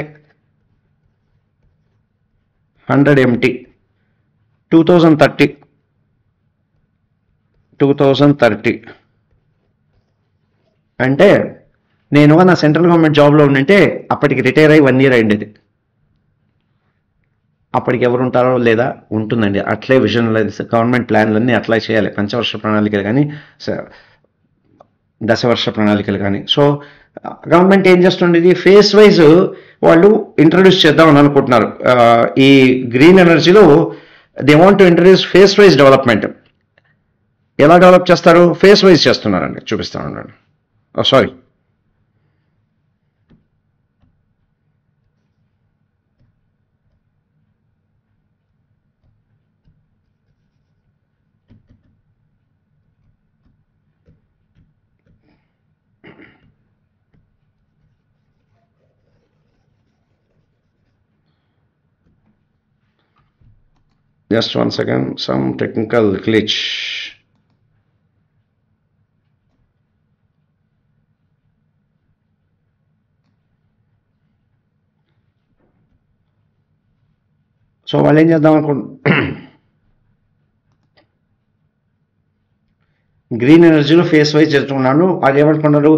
100 MT 2030 అంటే నేను నా సెంట్రల్ గవర్నమెంట్ జాబ్లో ఉండింటే అప్పటికి రిటైర్ అయ్యి 1 year అయింది. అప్పటికి ఎవరు ఉంటారో లేదా ఉంటుందండి. అట్లే విజువలైజ్ గవర్నమెంట్ ప్లాన్లన్నీ అట్లా చేయాలి. పంచవర్ష ప్రణాళికలు కానీ, దశవర్ష ప్రణాళికలు కానీ. సో గవర్నమెంట్ ఏం చేస్తుండేది, ఫేస్ వైజ్ వాళ్ళు ఇంట్రడ్యూస్ చేద్దామని అనుకుంటున్నారు. ఈ గ్రీన్ ఎనర్జీలో they want to introduce phase wise development. ఎలా డెవలప్ చేస్తారు? ఫేస్ వైజ్ చేస్తున్నారండి, చూపిస్తాను ఉండండి. Sorry, just 1 second, some technical glitch. So వాళ్ళు ఏం చేద్దాం గ్రీన్ ఎనర్జీలో ఫేస్ వైజ్ చేస్తున్నాను. అది ఏమనుకున్నారు,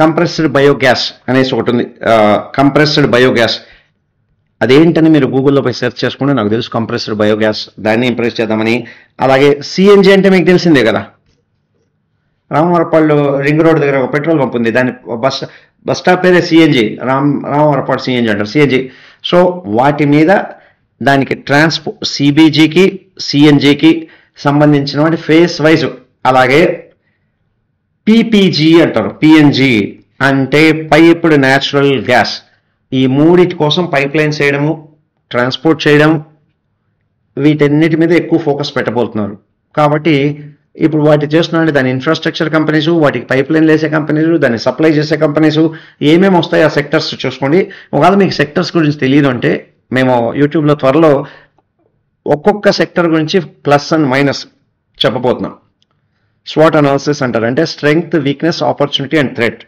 కంప్రెస్డ్ బయోగ్యాస్ అనేసి ఒకటి ఉంది. కంప్రెస్డ్ బయోగ్యాస్ అదేంటని మీరు గూగుల్లో పోయి సెర్చ్ చేసుకుంటే నాకు తెలుసు. కంప్రెస్డ్ బయోగ్యాస్, దాన్ని ఇంప్రెస్ చేద్దామని. అలాగే సిఎన్జి అంటే మీకు తెలిసిందే కదా, రామవరపాడు రింగ్ రోడ్ దగ్గర ఒక పెట్రోల్ పంప్ ఉంది, దాని బస్ స్టాప్ పేరే సిఎన్జి, రామవరపాడు సిఎన్జి అంటారు, సిఎన్జి. సో వాటి మీద దానికి సిబిజికి సిఎన్జికి సంబంధించిన వాటి ఫేస్ వైజ్. అలాగే పిపిజి అంటారు, పిఎన్జి అంటే పైప్డ్ న్యాచురల్ గ్యాస్. ఈ మూడిటి కోసం పైప్ లైన్స్ చేయడము, ట్రాన్స్పోర్ట్ చేయడం, వీటన్నిటి మీద ఎక్కువ ఫోకస్ పెట్టబోతున్నారు. కాబట్టి ఇప్పుడు వాటి చేస్తున్నారంటే దాని ఇన్ఫ్రాస్ట్రక్చర్ కంపెనీస్, వాటికి పైప్ లైన్ వేసే కంపెనీలు, దాన్ని సప్లై చేసే కంపెనీస్, ఏమేమి వస్తాయి ఆ సెక్టర్స్ చూసుకోండి. ఒకవేళ మీకు సెక్టర్స్ గురించి తెలియదు అంటే మేము యూట్యూబ్లో త్వరలో ఒక్కొక్క సెక్టర్ గురించి ప్లస్ అండ్ మైనస్ చెప్పబోతున్నాం. స్వాట్ అనాలిసిస్ అంటారు, అంటే strength, weakness, opportunity and threat.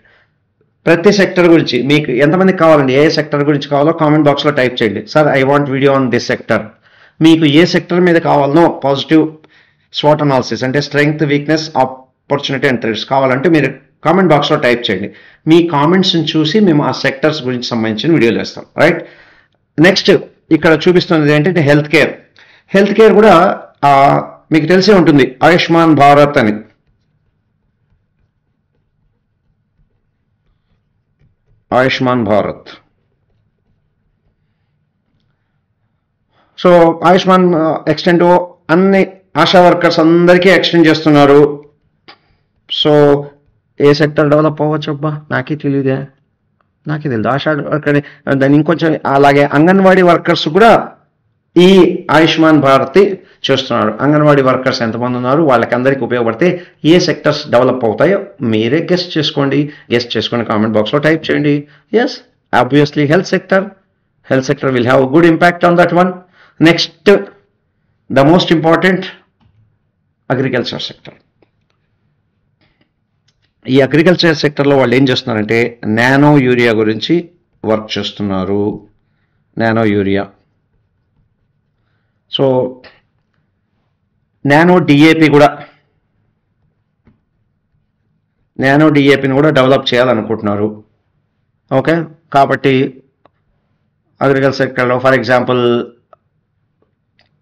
ప్రతి సెక్టర్ గురించి మీకు ఎంతమందికి కావాలండి, ఏ సెక్టర్ గురించి కావాలో కామెంట్ బాక్స్లో టైప్ చేయండి. Sir I want video on this sector. మీకు ఏ సెక్టర్ మీద కావాలనో పాజిటివ్ స్వాట్ అనాలిసిస్ అంటే strength, weakness, opportunity and threats కావాలంటే మీరు కామెంట్ బాక్స్లో టైప్ చేయండి. మీ కామెంట్స్ని చూసి మేము ఆ సెక్టర్స్ గురించి సంబంధించిన వీడియోలు వేస్తాం, రైట్. నెక్స్ట్ ఇక్కడ చూపిస్తున్నది ఏంటంటే హెల్త్ కేర్. హెల్త్ కేర్ కూడా మీకు తెలిసే ఉంటుంది, ఆయుష్మాన్ భారత్ అని. ఆయుష్మాన్ భారత్. సో ఆయుష్మాన్ ఎక్స్టెండ్ అన్ని ఆశా వర్కర్స్ అందరికీ ఎక్స్టెండ్ చేస్తున్నారు. సో ఏ సెక్టర్ డెవలప్ అవ్వచ్చు అబ్బా, నాకే తెలియదే, నాకే తెలియదు. ఆశా వర్కర్ దాన్ని ఇంకొంచెం, అలాగే అంగన్వాడీ వర్కర్స్ కూడా ఈ ఆయుష్మాన్ భారత్ చేస్తున్నారు. అంగన్వాడీ వర్కర్స్ ఎంతమంది ఉన్నారు, వాళ్ళకి అందరికీ ఉపయోగపడితే ఏ సెక్టర్స్ డెవలప్ అవుతాయో మీరే గెస్ట్ చేసుకొని కామెంట్ బాక్స్లో టైప్ చేయండి. Yes, obviously health sector will have good impact on that one. Next the most important agriculture sector. ఈ అగ్రికల్చర్ సెక్టర్లో వాళ్ళు ఏం చేస్తున్నారంటే నానో యూరియా గురించి వర్క్ చేస్తున్నారు. Nano urea, so nano DAP కూడా డెవలప్ చేయాలనుకుంటున్నారు. ఓకే, కాబట్టి అగ్రికల్చర్ సెక్టర్లో ఫర్ ఎగ్జాంపుల్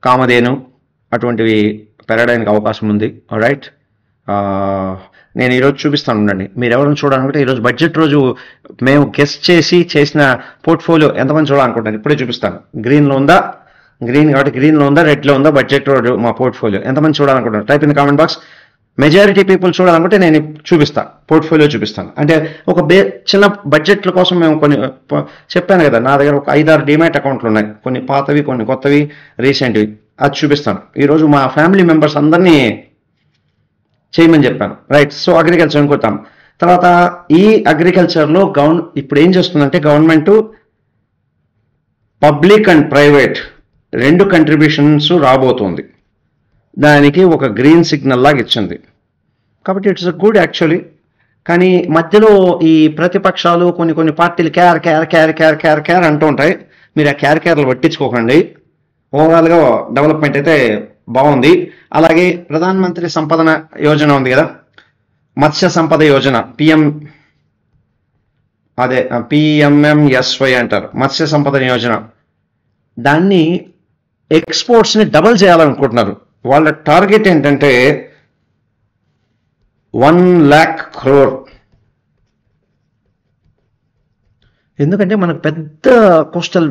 కామధేను అటువంటివి పెరగడానికి అవకాశం ఉంది. రైట్, నేను ఈరోజు చూపిస్తాను, ఉండండి. మీరు ఎవరైనా చూడాలనుకుంటే ఈరోజు బడ్జెట్ రోజు మేము గెస్ట్ చేసిన పోర్ట్ఫోలియో ఎంతమంది చూడాలనుకుంటాను ఇప్పుడే చూపిస్తాను. గ్రీన్లో ఉందా, రెడ్లో ఉందా బడ్జెట్ రోజు మా పోర్ట్ఫోలియో ఎంతమంది చూడాలనుకుంటున్నారు type in comment box. Majority people చూడాలనుకుంటే నేను పోర్ట్ఫోలియో చూపిస్తాను. అంటే ఒక చిన్న బడ్జెట్ల కోసం మేము కొన్ని చెప్పాను కదా, నా దగ్గర ఒక 5-6 డిమాట్ అకౌంట్లు ఉన్నాయి, కొన్ని పాతవి, కొన్ని కొత్తవి, రీసెంట్వి. అది చూపిస్తాను. ఈరోజు మా ఫ్యామిలీ మెంబర్స్ అందరినీ చేయమని చెప్పాను, రైట్. సో అగ్రికల్చర్ అనుకుంటాం. తర్వాత ఈ అగ్రికల్చర్లో ఇప్పుడు ఏం చేస్తుందంటే government public and private 2 contributions రాబోతుంది. దానికి ఒక గ్రీన్ సిగ్నల్ లాగా ఇచ్చింది. కాబట్టి ఇట్స్ గుడ్ యాక్చువల్లీ. కానీ మధ్యలో ఈ ప్రతిపక్షాలు కొన్ని పార్టీలు క్యార్ అంటూ ఉంటాయి. మీరు ఆ క్యార్లు పట్టించుకోకండి. ఓవరాల్గా డెవలప్మెంట్ అయితే బాగుంది. అలాగే ప్రధాన మంత్రి సంపద యోజన ఉంది కదా, మత్స్య సంపద యోజన, PMMSY అంటారు, మత్స్య సంపద యోజన. దాన్ని ఎక్స్పోర్ట్స్ని డబల్ చేయాలనుకుంటున్నారు. వాళ్ళ టార్గెట్ ఏంటంటే 1 lakh crore. ఎందుకంటే మనకు పెద్ద కోస్టల్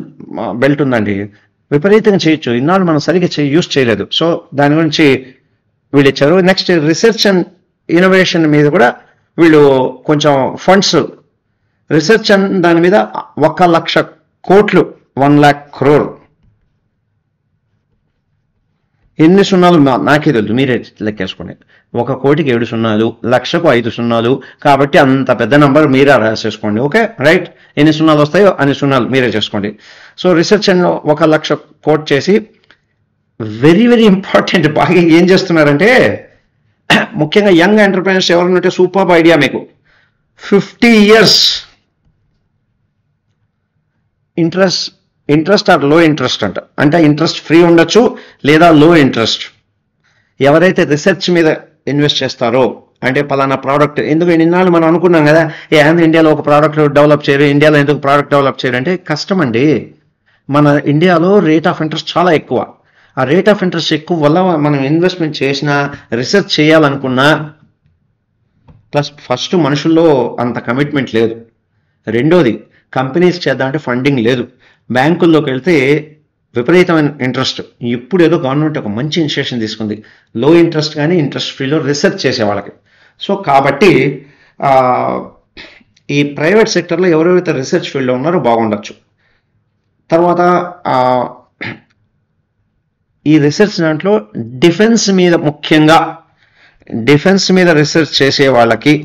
బెల్ట్ ఉందండి, విపరీతంగా చేయొచ్చు. ఇన్నాళ్ళు మనం సరిగ్గా యూజ్ చేయలేదు. సో దాని గురించి వీళ్ళు ఇచ్చారు. నెక్స్ట్ రీసెర్చ్ అండ్ ఇన్నోవేషన్ మీద కూడా వీళ్ళు కొంచెం ఫండ్స్, రీసెర్చ్ అండ్ దాని మీద 1 లక్ష కోట్లు, 1 lakh crore. ఎన్ని సున్నాలు నాకే తెలుసు, మీరే లెక్కేసుకోండి. 1 కోటికి 7 సున్నాలు, లక్షకు 5 సున్నాలు, కాబట్టి అంత పెద్ద నంబర్ మీరే రాసేసుకోండి. Okay, right. ఎన్ని సున్నాలు వస్తాయో అన్ని సున్నాలు మీరే చేసుకోండి. So research and 1 lakh quote చేసి వెరీ వెరీ ఇంపార్టెంట్. బాగా ఏం చేస్తున్నారంటే ముఖ్యంగా యంగ్ ఎంటర్ప్రెన్యూర్స్ ఎవరుంటే సూపర్ ఐడియా మీకు. 50 years interest or low interest అంటే ఇంట్రెస్ట్ ఫ్రీ ఉండొచ్చు లేదా లో ఇంట్రెస్ట్. ఎవరైతే రీసెర్చ్ మీద ఇన్వెస్ట్ చేస్తారో, అంటే పలానా ప్రోడక్ట్, ఎందుకు ఇన్నాళ్ళు మనం అనుకున్నాం కదా ఇండియాలో ఒక ప్రోడక్ట్ డెవలప్ చేయరు, ఇండియాలో ఎందుకు ప్రోడక్ట్ డెవలప్ చేయరు అంటే కష్టం అండి. మన ఇండియాలో రేట్ ఆఫ్ ఇంట్రెస్ట్ చాలా ఎక్కువ. ఆ రేట్ ఆఫ్ ఇంట్రెస్ట్ ఎక్కువ వల్ల మనం ఇన్వెస్ట్మెంట్ చేసినా, రీసెర్చ్ చేయాలనుకున్నా, ప్లస్ ఫస్ట్ మనుషుల్లో అంత కమిట్మెంట్ లేదు. రెండోది కంపెనీస్ చేద్దామంటే ఫండింగ్ లేదు. బ్యాంకుల్లోకి వెళ్తే విపరీతమైన ఇంట్రెస్ట్. ఇప్పుడు ఏదో గవర్నమెంట్ ఒక మంచి ఇనిషియేషన్ తీసుకుంది, లో ఇంట్రెస్ట్ కానీ ఇంట్రెస్ట్ ఫ్రీలో రీసెర్చ్ చేసే వాళ్ళకి. సో కాబట్టి ఈ ప్రైవేట్ సెక్టర్లో ఎవరెవరైతే రీసెర్చ్ ఫీల్డ్లో ఉన్నారో బాగుండొచ్చు. తర్వాత ఈ రీసెర్చ్ దాంట్లో డిఫెన్స్ మీద, ముఖ్యంగా డిఫెన్స్ మీద రీసెర్చ్ చేసే వాళ్ళకి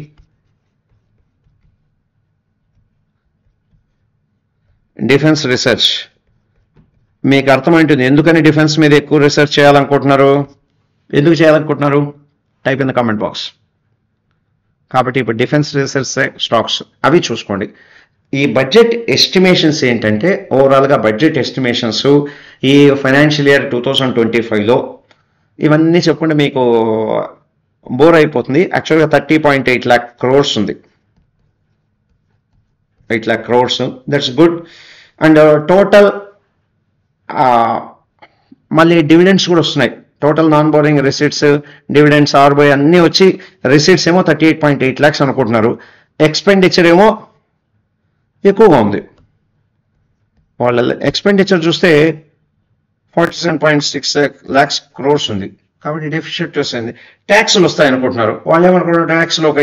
డిఫెన్స్ రీసెర్చ్ మీకు అర్థమైంటుంది. ఎందుకని డిఫెన్స్ మీద ఎక్కువ రీసెర్చ్ చేయాలనుకుంటున్నారు, ఎందుకు చేయాలనుకుంటున్నారు type in the comment box. కాబట్టి ఇప్పుడు డిఫెన్స్ రీసెర్చ్ స్టాక్స్ అవి చూసుకోండి. ఈ బడ్జెట్ ఎస్టిమేషన్స్ ఏంటంటే ఓవరాల్గా బడ్జెట్ ఎస్టిమేషన్స్ ఈ ఫైనాన్షియల్ ఇయర్ 2025లో. ఇవన్నీ చెప్పుకుంటే మీకు బోర్ అయిపోతుంది. యాక్చువల్గా 30.8 lakh crores ఉంది, 8 lakh crores. That's good. And total మళ్ళీ డివిడెండ్స్ కూడా వస్తున్నాయి. Total non boring receipts, dividends, RBI అన్నీ వచ్చి రిసీట్స్ ఏమో 38.8 lakhs అనుకుంటున్నారు. ఎక్స్పెండిచర్ ఏమో ఎక్కువగా ఉంది. వాళ్ళ ఎక్స్పెండిచర్ చూస్తే 47.6 lakhs crores ఉంది. కాబట్టి డెఫిషిట్ వస్తుంది. ట్యాక్స్లు వస్తాయి అనుకుంటున్నారు. వాళ్ళు ఏమనుకుంటున్నారు, ట్యాక్స్లో ఒక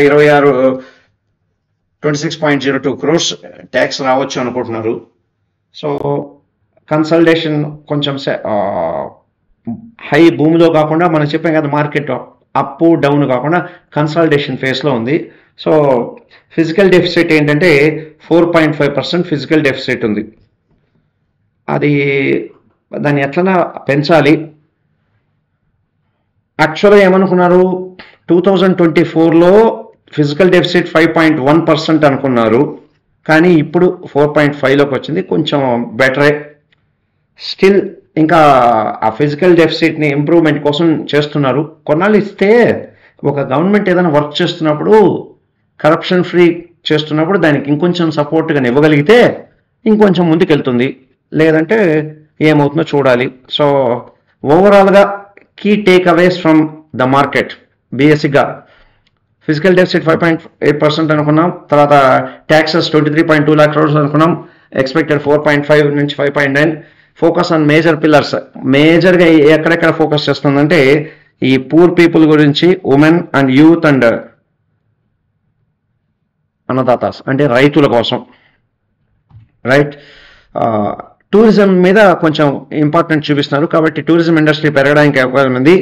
26.02 crores ట్యాక్స్ రావచ్చు అనుకుంటున్నారు. సో కన్సల్టేషన్ కొంచెం హై భూమిలో కాకుండా, మనం చెప్పాం కదా మార్కెట్ అప్ డౌన్ కాకుండా కన్సల్టేషన్ ఫేస్లో ఉంది. సో ఫిజికల్ డెఫిసిట్ ఏంటంటే 4.5% ఫిజికల్ డెఫిసిట్ ఉంది. అది దాన్ని ఎట్లనా పెంచాలి. యాక్చువల్గా ఏమనుకున్నారు, 2024లో ఫిజికల్ డెఫిసిట్ 5.1% అనుకున్నారు, కానీ ఇప్పుడు 4.5లోకి వచ్చింది. కొంచెం బెటరే. స్టిల్ ఇంకా ఆ ఫిజికల్ డెఫిసిట్ని ఇంప్రూవ్మెంట్ కోసం చేస్తున్నారు. కొన్నాళ్ళు ఇస్తే ఒక గవర్నమెంట్ ఏదైనా వర్క్ చేస్తున్నప్పుడు, కరప్షన్ ఫ్రీ చేస్తున్నప్పుడు దానికి ఇంకొంచెం సపోర్ట్గా ఇవ్వగలిగితే ఇంకొంచెం ముందుకెళ్తుంది. లేదంటే ఏమవుతుందో చూడాలి. సో ఓవరాల్గా key takeaways from the market, బేసిక్గా ఫిజికల్ డెఫిసిట్ 5.8% అనుకున్నాం. తర్వాత ట్యాక్సెస్ 23.2 lakh crores అనుకున్నాం. ఎక్స్పెక్టెడ్ 4.5 నుంచి 5.9. Focus on major pillars. మేజర్గా ఎక్కడెక్కడ ఫోకస్ చేస్తుందంటే ఈ పూర్ పీపుల్ గురించి, ఉమెన్ అండ్ యూత్ అండ్ అన్నదాతాస్ అంటే రైతుల కోసం, రైట్. టూరిజం మీద కొంచెం ఇంపార్టెంట్ చూపిస్తున్నారు. కాబట్టి టూరిజం ఇండస్ట్రీ పెరగడానికి అవకాశం ఉంది.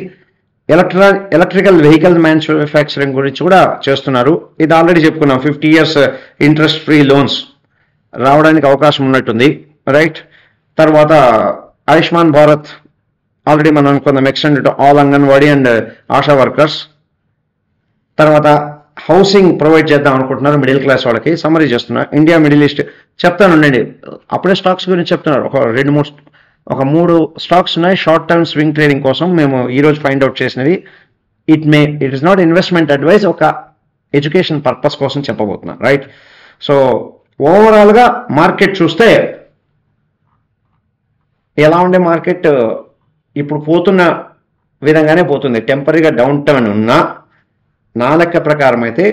ఎలక్ట్రికల్ వెహికల్ మ్యానుఫ్యాక్చరింగ్ గురించి కూడా చేస్తున్నారు. ఇది ఆల్రెడీ చెప్పుకున్నాం. 50 years ఇంట్రెస్ట్ ఫ్రీ లోన్స్ రావడానికి అవకాశం ఉన్నట్టుంది, రైట్. తర్వాత ఆయుష్మాన్ భారత్ ఆల్రెడీ మనం అనుకున్నాం, extended all anganwadi and ASHA workers. తర్వాత హౌసింగ్ ప్రొవైడ్ చేద్దాం అనుకుంటున్నారు మిడిల్ క్లాస్ వాళ్ళకి. సమ్మరీ చేస్తున్నారు. ఇండియా మిడిల్ ఈస్ట్ చెప్తానుండండి. అప్పుడే స్టాక్స్ గురించి చెప్తున్నారు. ఒక మూడు స్టాక్స్ ఉన్నాయి షార్ట్ టర్మ్ స్వింగ్ ట్రేడింగ్ కోసం మేము ఈరోజు ఫైండ్ అవుట్ చేసినవి. It is not investment advice, ఒక ఎడ్యుకేషన్ పర్పస్ కోసం చెప్పబోతున్నా, రైట్. సో ఓవరాల్గా మార్కెట్ చూస్తే ఎలా ఉండే మార్కెట్ ఇప్పుడు పోతున్న విధంగానే పోతుంది. టెంపరీగా డౌన్ టర్న్ ఉన్నా నా లెక్క ప్రకారం అయితే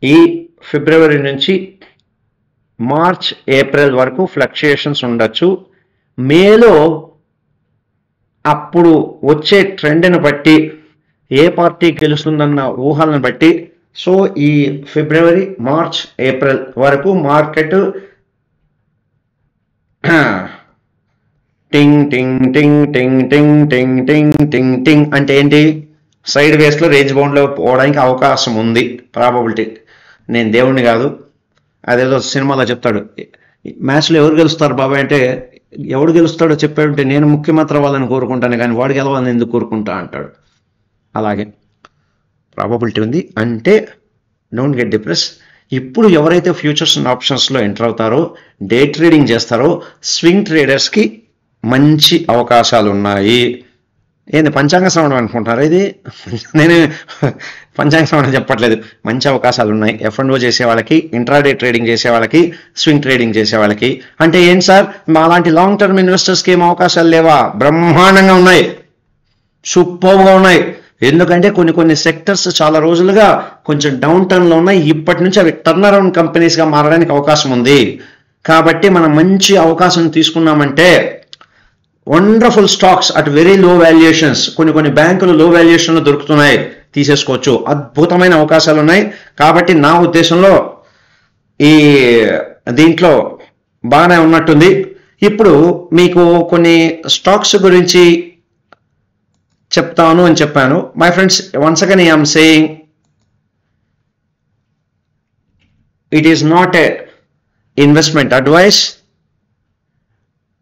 ఈ ఫిబ్రవరి నుంచి మార్చ్ ఏప్రిల్ వరకు ఫ్లక్చుయేషన్స్ ఉండొచ్చు. మేలో అప్పుడు వచ్చే ట్రెండ్ని బట్టి, ఏ పార్టీ గెలుస్తుందన్న ఊహలను బట్టి, సో ఈ ఫిబ్రవరి, మార్చ్, ఏప్రిల్ వరకు మార్కెట్ టింగ్ టింగ్ టింగ్ టింగ్ టింగ్ టింగ్ టింగ్ టింగ్ టింగ్ అంటే ఏంటి, సైడ్ వేస్లో రేంజ్ బౌండ్లో పోవడానికి అవకాశం ఉంది. ప్రాబబిలిటీ. నేను దేవుణ్ణి కాదు, అదేదో సినిమాలో చెప్తాడు, మ్యాచ్లో ఎవరు గెలుస్తారు బాబాయ్ అంటే, ఎవడు గెలుస్తాడో చెప్పాడంటే నేను ముఖ్యమంత్రి అవ్వాలని కోరుకుంటాను కానీ వాడు గెలవాలని ఎందుకు కోరుకుంటా అంటాడు. అలాగే ప్రాబబిలిటీ ఉంది. అంటే డోంట్ గెట్ డిప్రెస్. ఇప్పుడు ఎవరైతే ఫ్యూచర్స్ అండ్ ఆప్షన్స్లో ఎంటర్ అవుతారో, డే ట్రేడింగ్ చేస్తారో, స్వింగ్ ట్రేడర్స్కి మంచి అవకాశాలు ఉన్నాయి. ఏంది పంచాంగ శ్రవణం అనుకుంటున్నారా? ఇది నేను పంచాంగ శ్రవణం చెప్పట్లేదు. మంచి అవకాశాలు ఉన్నాయి F&O చేసే వాళ్ళకి, ఇంట్రాడే ట్రేడింగ్ చేసే వాళ్ళకి, స్వింగ్ ట్రేడింగ్ చేసే వాళ్ళకి. అంటే ఏంటి సార్, మా అలాంటి లాంగ్ టర్మ్ ఇన్వెస్టర్స్కి ఏం అవకాశాలు లేవా? బ్రహ్మాండంగా ఉన్నాయి, సూపర్గా ఉన్నాయి. ఎందుకంటే కొన్ని సెక్టర్స్ చాలా రోజులుగా కొంచెం డౌన్ టర్న్లో ఉన్నాయి. ఇప్పటి నుంచి అవి టర్న్ అరౌండ్ కంపెనీస్గా మారడానికి అవకాశం ఉంది. కాబట్టి మనం మంచి అవకాశం తీసుకున్నామంటే wonderful stocks at very low valuations, కొన్ని బ్యాంకులు లో వాల్యుయేషన్లో దొరుకుతున్నాయి, తీసేసుకోవచ్చు. అద్భుతమైన అవకాశాలు ఉన్నాయి. కాబట్టి నా ఉద్దేశంలో ఈ దీంట్లో బాగానే ఉన్నట్టుంది. ఇప్పుడు మీకు కొన్ని స్టాక్స్ గురించి చెప్తాను అని చెప్పాను. My friends, once again I'm saying it is not a investment advice,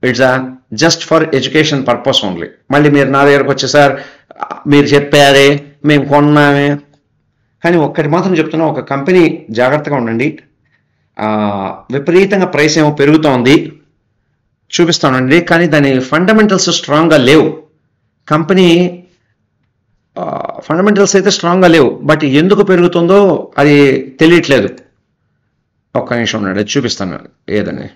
it's just for education purpose only. మళ్ళీ మీరు నా దగ్గరకు వచ్చి సార్ మీరు చెప్పారే మేము కొన్నామే, కానీ ఒక్కటి మాత్రం చెప్తున్నా, ఒక కంపెనీ జాగ్రత్తగా ఉండండి. విపరీతంగా ప్రైస్ ఏమో పెరుగుతోంది, చూపిస్తానండి, కానీ దాని ఫండమెంటల్స్ స్ట్రాంగ్గా లేవు. కంపెనీ ఫండమెంటల్స్ అయితే స్ట్రాంగ్గా లేవు, బట్ ఎందుకు పెరుగుతుందో అది తెలియట్లేదు. ఒక్క నిమిషం ఉండండి, అది చూపిస్తాను ఏదని.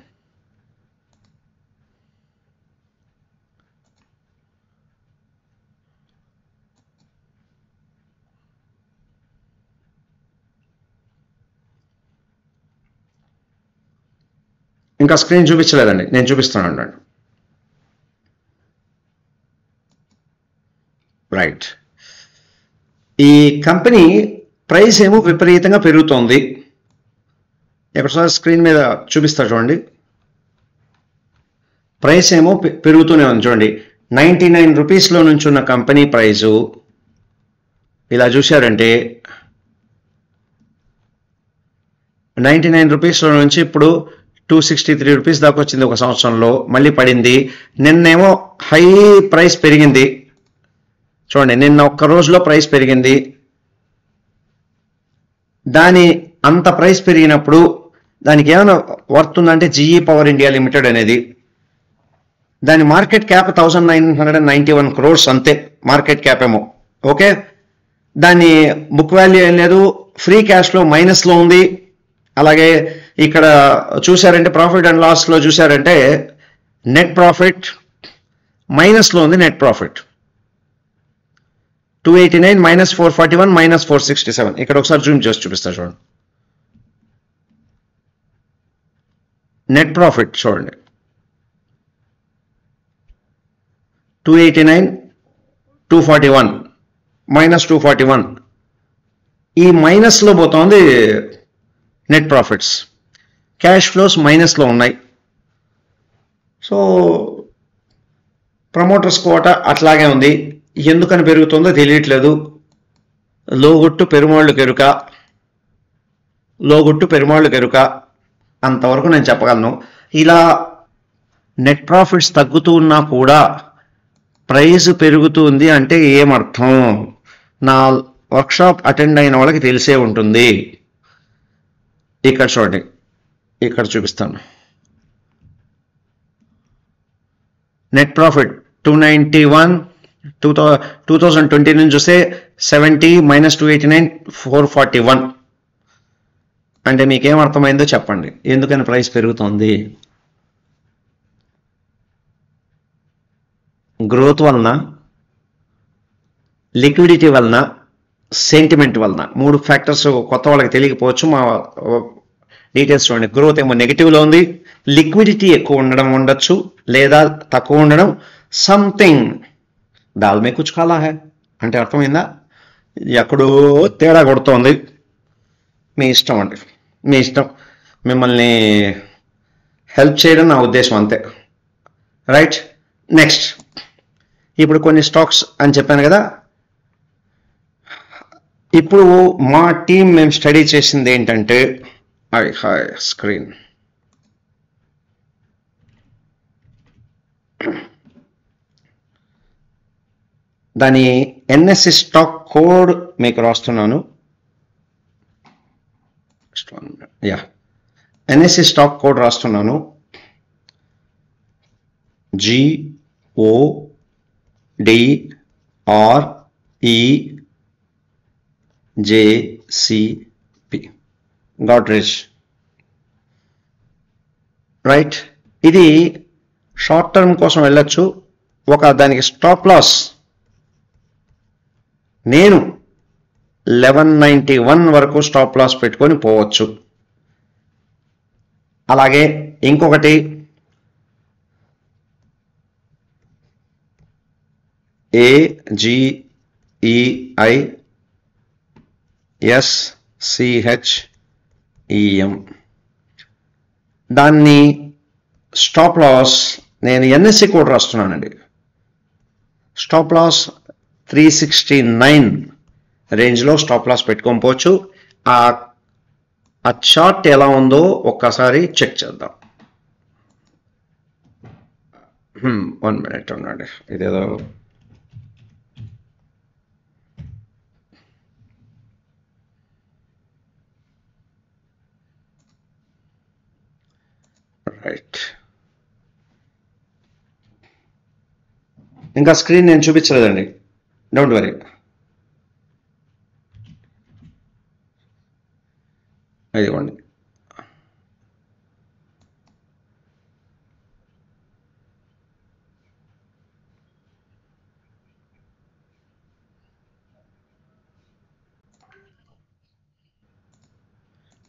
ఇంకా స్క్రీన్ చూపించలేదండి, నేను చూపిస్తాను అండి. రైట్, ఈ కంపెనీ ప్రైస్ ఏమో విపరీతంగా పెరుగుతోంది. ఎక్కడసారి స్క్రీన్ మీద చూపిస్తా చూడండి. ప్రైస్ ఏమో పెరుగుతూనే ఉంది చూడండి. 99 రూపీస్లో నుంచి ఉన్న కంపెనీ ప్రైజు ఇలా చూశారంటే 99 రూపీస్లో నుంచి ఇప్పుడు 263 రూపీస్ దాకా వచ్చింది ఒక సంవత్సరంలో, మళ్ళీ పడింది. నిన్నేమో హై ప్రైస్ పెరిగింది చూడండి, నిన్న ఒక్క రోజులో ప్రైస్ పెరిగింది. దాని అంత ప్రైస్ పెరిగినప్పుడు దానికి ఏమైనా వర్త్ ఉందంటే జీఈ పవర్ ఇండియా లిమిటెడ్ అనేది, దాని మార్కెట్ క్యాప్ 1991 crores అంతే మార్కెట్ క్యాప్ ఏమో. ఓకే, దాని బుక్ వాల్యూ ఏం లేదు, ఫ్రీ క్యాష్ ఫ్లో మైనస్లో ఉంది. అలాగే ఇక్కడ చూసారంటే ప్రాఫిట్ అండ్ లాస్లో చూసారంటే నెట్ ప్రాఫిట్ మైనస్లో ఉంది. Net profit 289 minus 441 minus 467. ఇక్కడ ఒకసారి జూమ్ చేసి చూపిస్తా చూడండి. నెట్ ప్రాఫిట్ చూడండి 289 241 మైనస్ 241, ఈ మైనస్లో పోతుంది నెట్ ప్రాఫిట్స్. క్యాష్ ఫ్లోస్ మైనస్లో ఉన్నాయి. సో ప్రమోటర్స్ కోట అట్లాగే ఉంది. ఎందుకని పెరుగుతుందో తెలియట్లేదు. లోగుట్టు పెరుమాళ్ళు కెరుక, లోగుట్టు పెరుమాళ్ళు కెరుక అంతవరకు నేను చెప్పగలను. ఇలా నెట్ ప్రాఫిట్స్ తగ్గుతూ ఉన్నా కూడా ప్రైస్ పెరుగుతుంది అంటే ఏమర్థం? నా వర్క్షాప్ అటెండ్ అయిన వాళ్ళకి తెలిసే ఉంటుంది. ఇక్కడ చూడండి, ఇక్కడ చూపిస్తాను. నెట్ ప్రాఫిట్ 291, 2020 నుంచి చూస్తే 70 మైనస్ 289 441. అంటే మీకేం అర్థమైందో చెప్పండి, ఎందుకని ప్రైస్ పెరుగుతోంది? గ్రోత్ వలన, లిక్విడిటీ వలన, సెంటిమెంట్ వలన. 3 ఫ్యాక్టర్స్ కొత్త వాళ్ళకి తెలియకపోవచ్చు. మా డీటెయిల్స్ చూడండి. గ్రోత్ ఏమో నెగిటివ్లో ఉంది, లిక్విడిటీ ఎక్కువ ఉండడం ఉండొచ్చు, లేదా తక్కువ ఉండడం. సంథింగ్ దాల్ మే కుచ్ కాలా హై అంటే అర్థమైందా? ఎక్కడో తేడా కొడుతోంది. మీ ఇష్టం అండి, మీ ఇష్టం. మిమ్మల్ని హెల్ప్ చేయడం నా ఉద్దేశం అంతే. రైట్, నెక్స్ట్ ఇప్పుడు కొన్ని స్టాక్స్ అని చెప్పాను కదా. ఇప్పుడు మా టీం మేము స్టడీ చేసింది ఏంటంటే, హాయ్ స్క్రీన్, దాని ఎన్ఎస్సి స్టాక్ కోడ్ మీకు రాస్తున్నాను. యా, ఎన్ఎస్సి స్టాక్ కోడ్ రాస్తున్నాను. GODREJCP, గాడ్రేజ్. రైట్, ఇది షార్ట్ టర్మ్ కోసం వెళ్ళొచ్చు. దానికి స్టాప్ లాస్ నేను 1191 వరకు స్టాప్ లాస్ పెట్టుకొని పోవచ్చు. అలాగే ఇంకొకటి AGEISCHEM, దాన్ని స్టాప్ లాస్ నేను ఎన్ఎస్సి కోడ్ రాస్తున్నానండి. స్టాప్ లాస్ 369 రేంజ్లో స్టాప్ లాస్ పెట్టుకొని పోవచ్చు. ఆ చార్ట్ ఎలా ఉందో ఒక్కసారి చెక్ చేద్దాం. 1 minute ఉండండి, ఇదేదో రైట్. ఇంకా స్క్రీన్ నేను చూపించలేదండి, డోంట్ వరీ. ఇదిగోండి.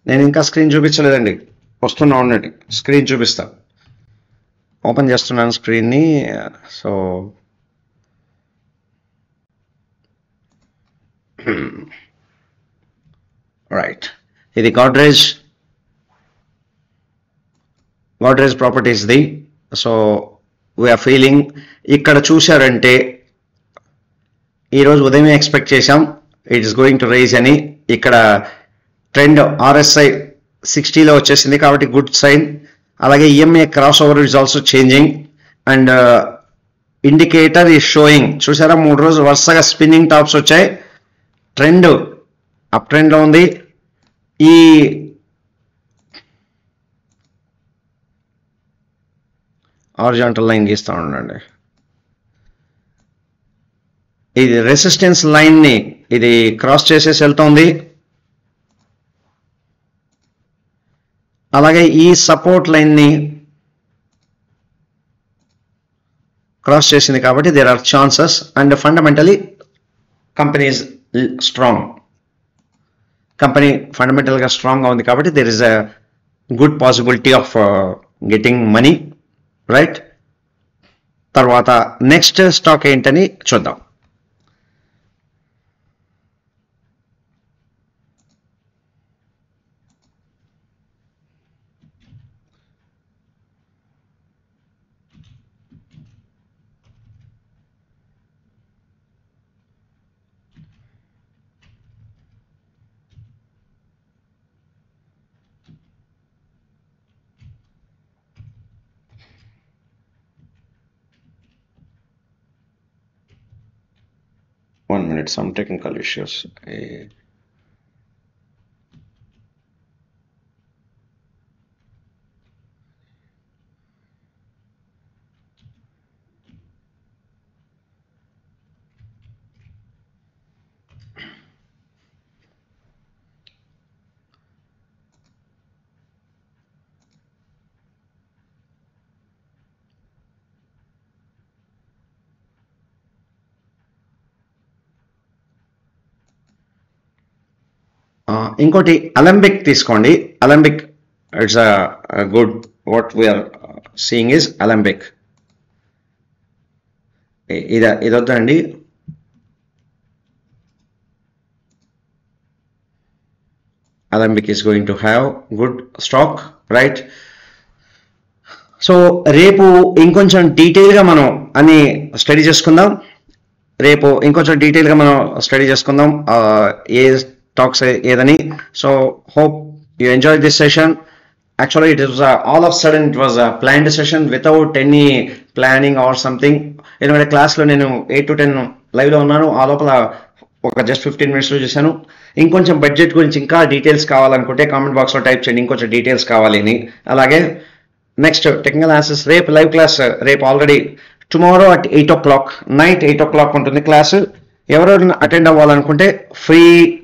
నేను ఇంకా స్క్రీన్ చూపించలేదండి, వస్తున్నా ఉండండి, స్క్రీన్ చూపిస్తా. ఓపెన్ చేస్తున్నాను స్క్రీన్ని. సో రైట్, ఇది గాడ్రేజ్ ప్రాపర్టీస్ది. సో వీఆర్ ఫీలింగ్, ఇక్కడ చూశారంటే ఈరోజు ఉదయమే ఎక్స్పెక్ట్ చేశాం it is going to rise అని. ఇక్కడ ట్రెండ్ RSI 60లో వచ్చేసింది కాబట్టి గుడ్ సైన్. అలాగే EMA cross over is also changing and indicator is showing. చూసారా, 3 రోజులు వరుసగా స్పిన్నింగ్ టాప్స్ వచ్చాయి, ట్రెండ్ అప్ ట్రెండ్లో ఉంది. ఈ హారిజాంటల్ లైన్ గీస్తా ఉండండి. ఇది రెసిస్టెన్స్ లైన్ని ఇది క్రాస్ చేసేసి వెళ్తోంది. అలాగే ఈ సపోర్ట్ లైన్ని క్రాస్ చేసింది కాబట్టి there are chances and fundamentally company is strong. Company ఫండమెంటల్గా స్ట్రాంగ్గా ఉంది కాబట్టి there is a good possibility of getting money, right. తర్వాత నెక్స్ట్ స్టాక్ ఏంటని చూద్దాం. One minute, some technical issues. ఇంకోటి అలంబిక్ తీసుకోండి. Alembic it's a good, what we're seeing is Alembic. ఇదొద్దండి, Alembic is going to have good stock, right. So రేపు ఇంకొంచెం డీటెయిల్గా మనం అన్ని స్టడీ చేసుకుందాం. ఏ talks ఏదని. So hope you enjoyed this session. Actually it was all of a sudden it was a planned session without any planning or something. ఎందుకంటే క్లాస్లో నేను 8 to 10 లైవ్లో ఉన్నాను, ఆ లోపల ఒక జస్ట్ 15 minutesలో చేశాను. ఇంకొంచెం బడ్జెట్ గురించి ఇంకా డీటెయిల్స్ కావాలనుకుంటే కామెంట్ బాక్స్లో టైప్ చేయండి, ఇంకొంచెం డీటెయిల్స్ కావాలి అని. అలాగే నెక్స్ట్ టెక్నికల్ ఆన్సర్స్ రేపు లైవ్ క్లాస్, రేపు already tomorrow at 8 o'clock night 8 o'clock ఉంటుంది క్లాసు. ఎవరెవరైనా అటెండ్ అవ్వాలనుకుంటే free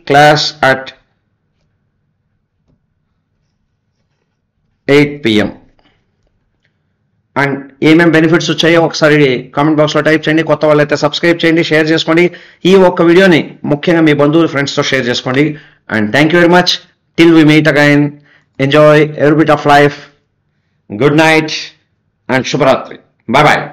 class at 8 PM. And ఏమేమి బెనిఫిట్స్ వచ్చాయో ఒకసారి కామెంట్ బాక్స్లో టైప్ చేయండి. కొత్త వాళ్ళైతే సబ్స్క్రైబ్ చేయండి, షేర్ చేసుకోండి. ఈ ఒక్క వీడియోని ముఖ్యంగా మీ బంధువులు, ఫ్రెండ్స్తో షేర్ చేసుకోండి. And thank you very much. Till we meet again, enjoy every bit of life. Good night and శుభరాత్రి. Bye bye.